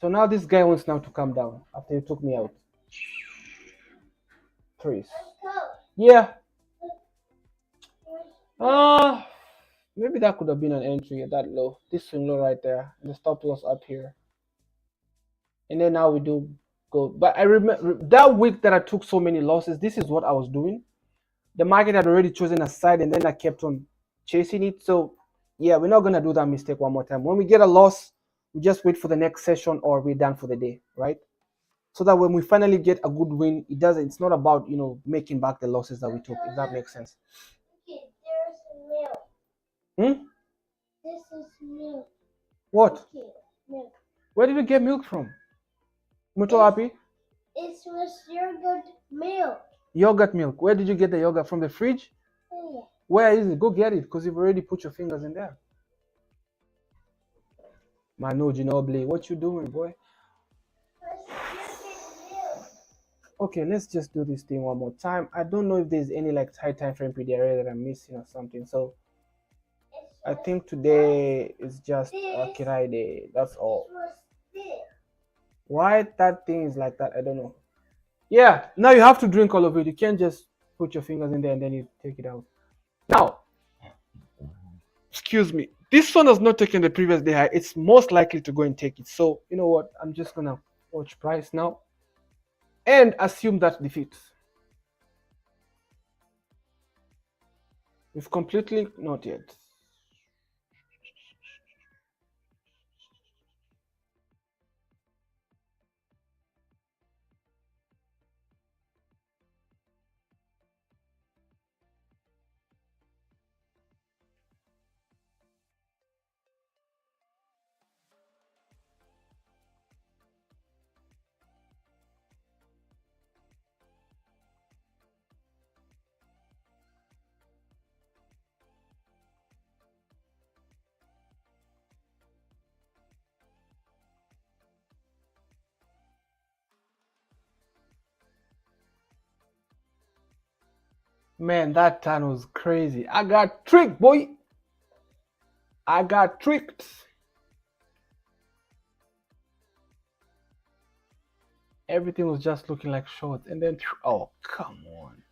So now this guy wants now to come down after he took me out. Trees. Yeah. Maybe that could have been an entry at that low. This swing low right there. And the stop loss up here. And then now we do go. But I remember that week that I took so many losses, this is what I was doing. The market had already chosen a side, and then I kept on chasing it. So yeah, we're not gonna do that mistake one more time. When we get a loss, we just wait for the next session, or we're done for the day, right? So that when we finally get a good win, it's not about making back the losses that we took, if that makes sense. Okay, there's milk. Hmm? This is milk. What? Okay, milk. Where did you get milk from? Mucho happy? It was yogurt milk. Yogurt milk. Where did you get the yogurt from? The fridge? Yeah. Where is it? Go get it, because you've already put your fingers in there. Manu Ginobili, what you doing, boy? Okay, let's just do this thing one more time. I don't know if there's any like high time frame PDRA that I'm missing or something. So I think today is just Kirai Day. That's all. Why that thing is like that, I don't know. Yeah, now you have to drink all of it. You can't just put your fingers in there and then you take it out. Now, excuse me. This one has not taken the previous day high. It's most likely to go and take it. So you know what? I'm just gonna watch price now and assume that defeats. We've completely not yet. Man, that turn was crazy. I got tricked, boy. I got tricked. Everything was just looking like shorts, and then oh, come on.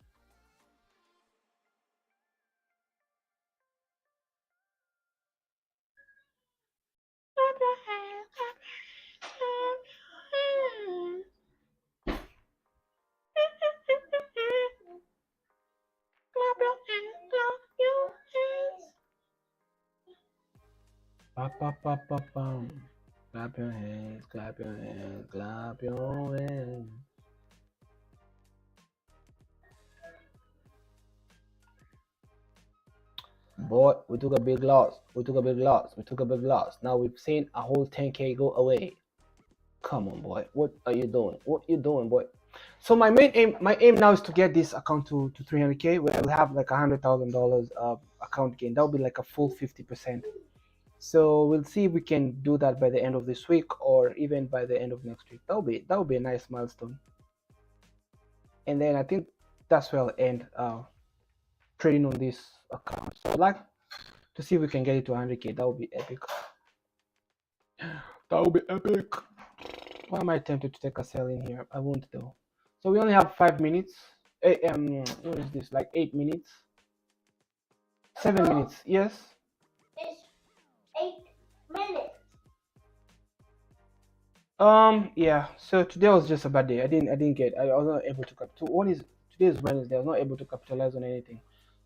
Clap your hands, clap your hands, clap your hands. Boy, we took a big loss. We took a big loss. We took a big loss. Now we've seen a whole 10K go away. Come on, boy. What are you doing? What you doing, boy? So my aim now is to get this account to 300K, where we'll have like $100,000 account gain. That will be like a full 50%. So we'll see if we can do that by the end of this week or even by the end of next week. That will be a nice milestone. And then I think that's where I'll end trading on this account. So I'd like to see if we can get it to 100K. That would be epic. That would be epic. Why am I tempted to take a sell in here? I won't though. So we only have 5 minutes. What is this? Like 8 minutes? 7 minutes. Yes. It's 8 minutes. Yeah. So today was just a bad day. I was not able to cap. So today is Wednesday. I was not able to capitalize on anything.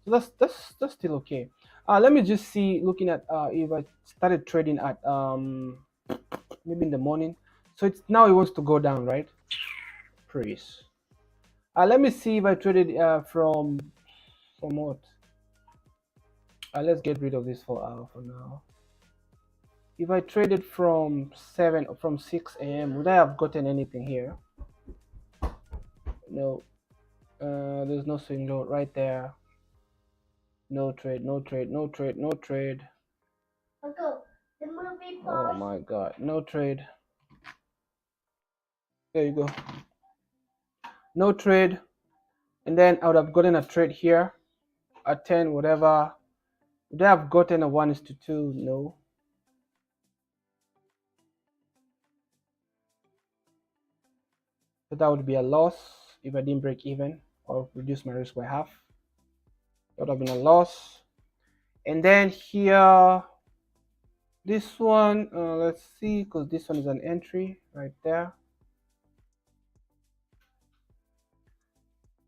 So that's still okay. Let me just see. Looking at if I started trading at maybe in the morning. So it's now it wants to go down, right? Praise. Let me see if I traded from what. Let's get rid of this for now. If I traded from 6 a.m., would I have gotten anything here? No. There's no swing low right there. No trade, no trade, no trade, no trade. Uncle, the movie Oh paused. my god, no trade. There you go. No trade. And then I would have gotten a trade here at 10, whatever. Would I have gotten a 1:2? No. So that would be a loss if I didn't break even or reduce my risk by half. That would have been a loss. And then here, this one, let's see, because this one is an entry right there.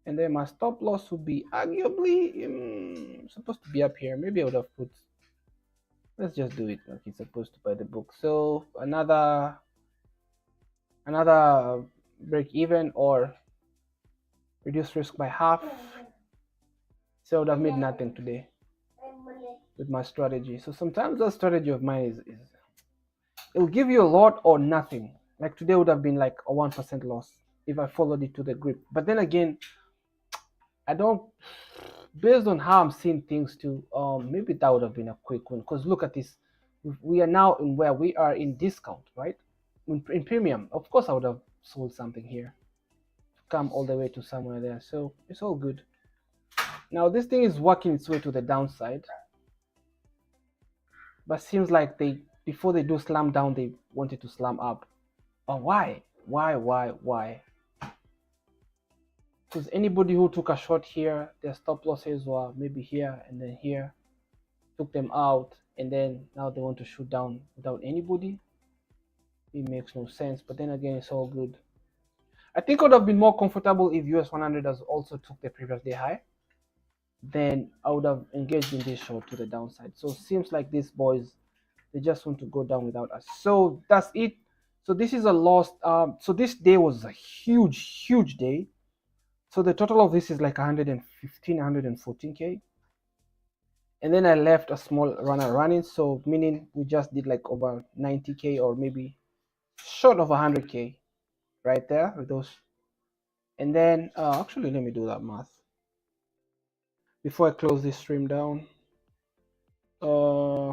And then my stop loss would be arguably supposed to be up here. Maybe I would have put, let's just do it like it's supposed to by the book. So another break even or reduce risk by half. So I would have made nothing today with my strategy. So sometimes that strategy of mine is it'll give you a lot or nothing. Like today would have been like a 1% loss if I followed it to the grip. But then again, I don't, based on how I'm seeing things too, maybe that would have been a quick one. Because look at this, we are now in where we are in discount, right? In premium, of course I would have sold something here to come all the way to somewhere there. So it's all good. Now this thing is working its way to the downside, but seems like before they do slam down, they wanted to slam up. But why? Why? Because anybody who took a short here, their stop losses were maybe here and then here, took them out, and then now they want to shoot down without anybody. It makes no sense, but then again, it's all good. I think I would have been more comfortable if US 100 has also took the previous day high. Then I would have engaged in this short to the downside. So it seems like these boys, they just want to go down without us. So that's it. So this is a loss. So this day was a huge day. So the total of this is like 115, 114K. And then I left a small runner running. So meaning we just did like over 90K or maybe short of 100K right there with those. And then actually, let me do that math before I close this stream down.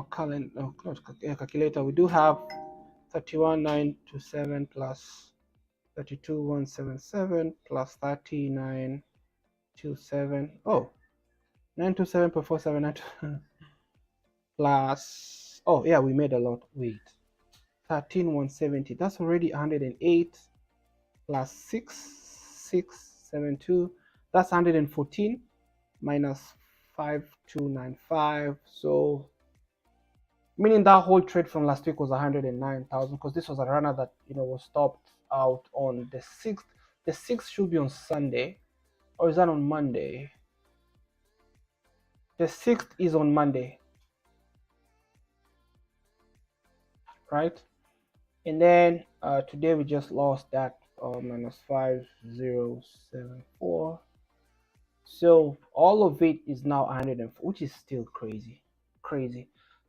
Calculator. We do have 31,927 plus 32,177 plus 39,227. Oh, 927.479 plus. Oh yeah, we made a lot. Wait, 13,170. That's already 108 plus 6,672. That's 114 minus 5,295. So meaning that whole trade from last week was 109,000 because this was a runner that was stopped out on the 6th. The 6th should be on Sunday, or is that on Monday? The 6th is on Monday, right? And then today we just lost that minus 5,074. So all of it is now 104, which is still crazy.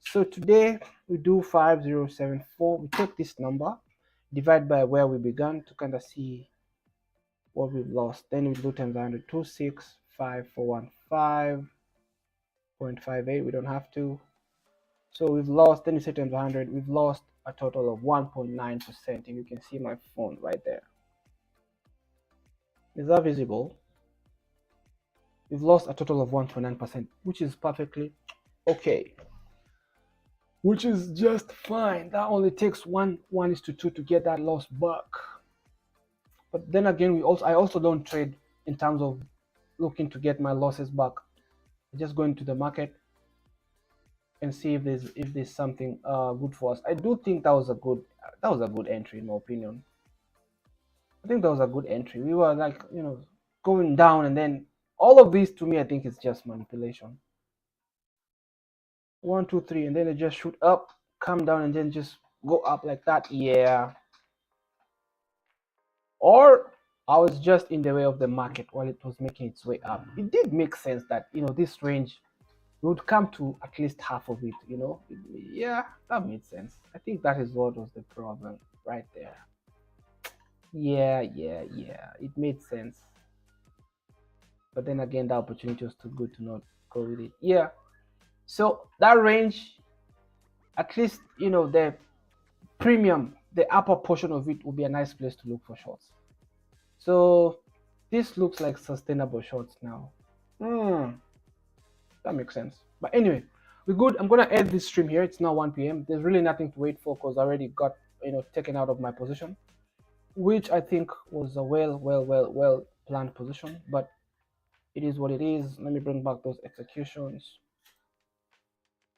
So today we do 5,074. We take this number, divide by where we began to kind of see what we've lost. Then we do times 100, 265,415.58. We don't have to. So we've lost, then you say times 100, we've lost a total of 1.9%. And you can see my phone right there. Is that visible? We've lost a total of 1.9%, which is perfectly okay. Which is just fine. That only takes 1:2 to get that loss back. But then again, I also don't trade in terms of looking to get my losses back. I just go into the market and see if there's something good for us. I do think that was a good entry in my opinion. I think that was a good entry. We were like, going down, and then all of these to me, I think it's just manipulation. 1, 2, 3, and then it just shoot up, come down, and then just go up like that. Yeah. Or I was just in the way of the market while it was making its way up. It did make sense that this range would come to at least half of it. Yeah, that made sense. I think that is what was the problem right there. Yeah, it made sense. But then again, the opportunity was too good to not go with it. Yeah. So that range, at least the premium, the upper portion of it will be a nice place to look for shorts. So this looks like sustainable shorts now. That makes sense. But anyway, we're good. I'm gonna end this stream here. It's now 1 p.m. There's really nothing to wait for because I already got taken out of my position, which I think was a well planned position, but it is what it is. Let me bring back those executions.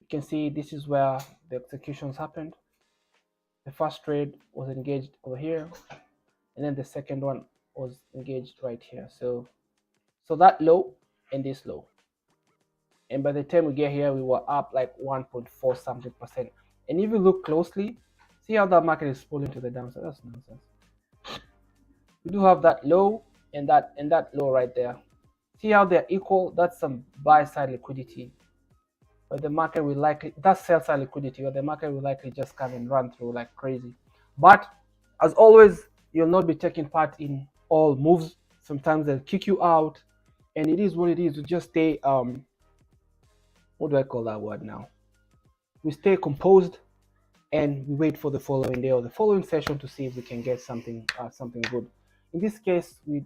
You can see this is where the executions happened. The first trade was engaged over here, and then the second one was engaged right here. So that low and this low, and by the time we get here, we were up like 1.4 something percent. And if you look closely, see how that market is pulling to the downside. That's nonsense. We do have that low and that low right there. See how they're equal? That's some buy side liquidity, but the market will likely, that's sell side liquidity, or the market will likely just come and run through like crazy. But as always, you'll not be taking part in all moves. Sometimes they'll kick you out, and it is what it is. You just stay what do I call that word now? We stay composed and we wait for the following day or the following session to see if we can get something good. In this case, we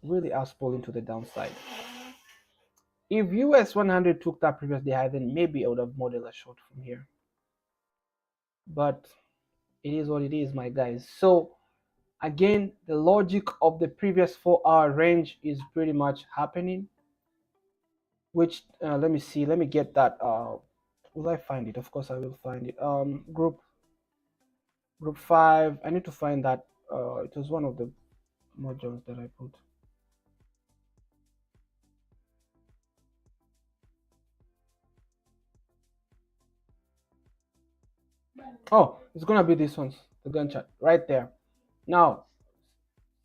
really are pulling to the downside. If US100 took that previous day high, then maybe I would have modeled a short from here. But it is what it is, my guys. So again, the logic of the previous 4-hour range is pretty much happening. Which let me see. Let me get that. Will I find it? Of course, I will find it. Group 5. I need to find that. It was one of the modules that I put. Oh, it's gonna be this one, the gun chart right there. Now,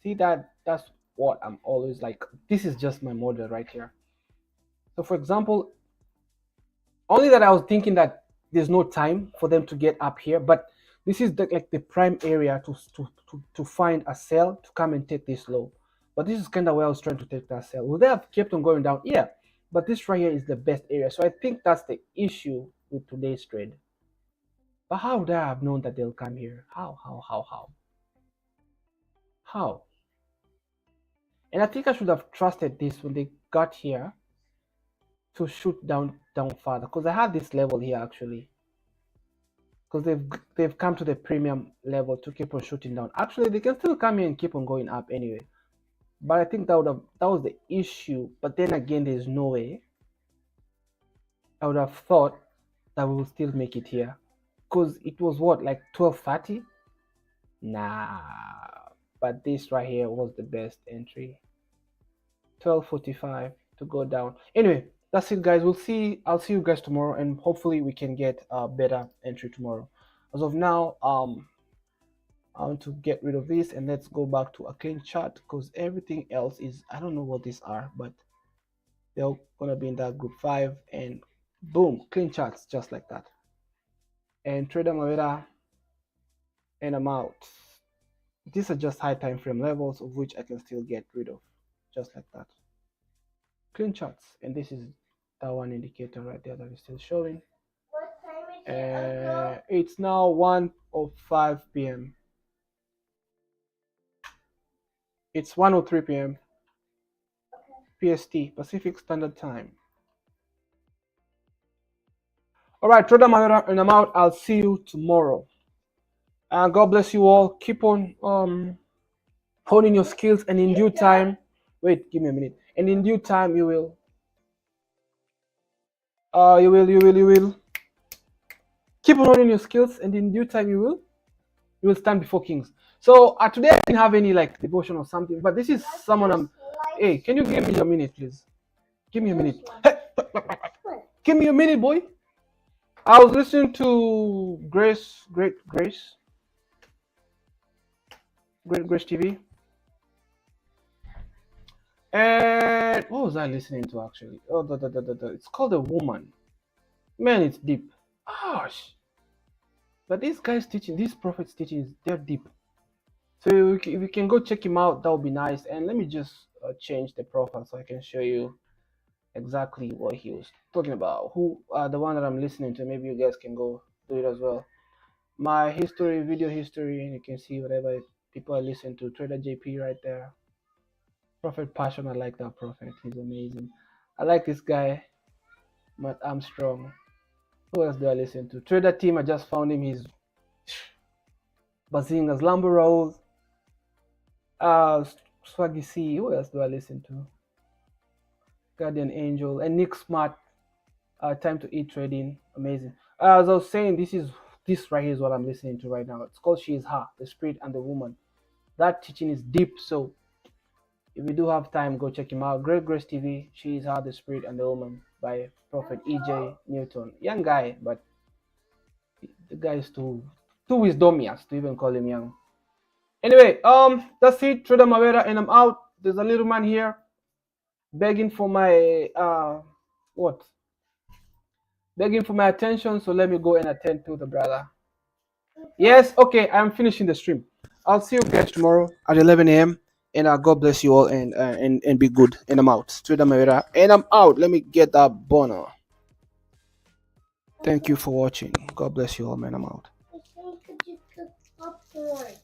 see that's what I'm always like. This is just my model right here. So for example, only that I was thinking that there's no time for them to get up here, but this is like the prime area to find a sell to come and take this low. But this is kind of where I was trying to take that sell. Would they have kept on going down? Yeah, but this right here is the best area. So I think that's the issue with today's trade. But how would I have known that they'll come here? How? And I think I should have trusted this when they got here to shoot down further, because I have this level here actually, because they've come to the premium level to keep on shooting down. Actually, they can still come here and keep on going up anyway. But I think that was the issue. But then again, there's no way. I would have thought that we will still make it here, because it was what, like 12:30? Nah. But this right here was the best entry. 12:45 to go down. Anyway, that's it, guys. I'll see you guys tomorrow, and hopefully we can get a better entry tomorrow. As of now, I want to get rid of this, and let's go back to a clean chart, because everything else is, I don't know what these are, but they're gonna be in that group 5, and boom, clean charts just like that. And trader Mavera, and I'm out. These are just high time frame levels of which I can still get rid of, just like that. Clean charts, and this is that one indicator right there that is still showing. What time is it, Uncle? It's now 1:05 p.m. It's 1:03 p.m. PST, Pacific Standard Time. All right, Trader Mahera, and I'm out. I'll see you tomorrow. And God bless you all. Keep on honing your skills, and in due time, wait, give me a minute. And in due time, you will keep on honing your skills, and in due time, you will stand before kings. So today I didn't have any like devotion or something, but this is someone I'm. Hey, can you give me a minute, please? Give me a minute. Hey, give me a minute, boy. I was listening to Grace TV, and what was I listening to actually? Oh, it's called A Woman. Man, it's deep. Gosh, but these guys teaching, these prophets teaching, they're deep. So if you can go check him out, that would be nice. And let me just change the profile so I can show you exactly what he was talking about. Who the one that I'm listening to? Maybe you guys can go do it as well. My history, video history, and you can see whatever people I listen to. Trader JP right there. Prophet Passion, I like that prophet. He's amazing. I like this guy, Matt Armstrong. Who else do I listen to? Trader Team, I just found him. He's Bazingas, Lambo Rose, Swaggy C. Who else do I listen to? Guardian Angel and Nick Smart. Time to Eat Trading, amazing. As I was saying, this right here is what I'm listening to right now. It's called She Is Her, the Spirit and the Woman. That teaching is deep, so if you do have time, go check him out. Great Grace TV, She Is Her, the Spirit and the Woman by Prophet E.J. Newton. Young guy, but the guy is too wisdomious to even call him young. Anyway, that's it. Trader Mavera, and I'm out. There's a little man here begging for my begging for my attention, so let me go and attend to the brother. Yes, okay, I'm finishing the stream. I'll see you guys tomorrow at 11 a.m. And God bless you all, and be good. And I'm out. Trader Mavera, and I'm out. Let me get that boner. Thank you for watching. God bless you all, man. I'm out. Could you cook popcorn?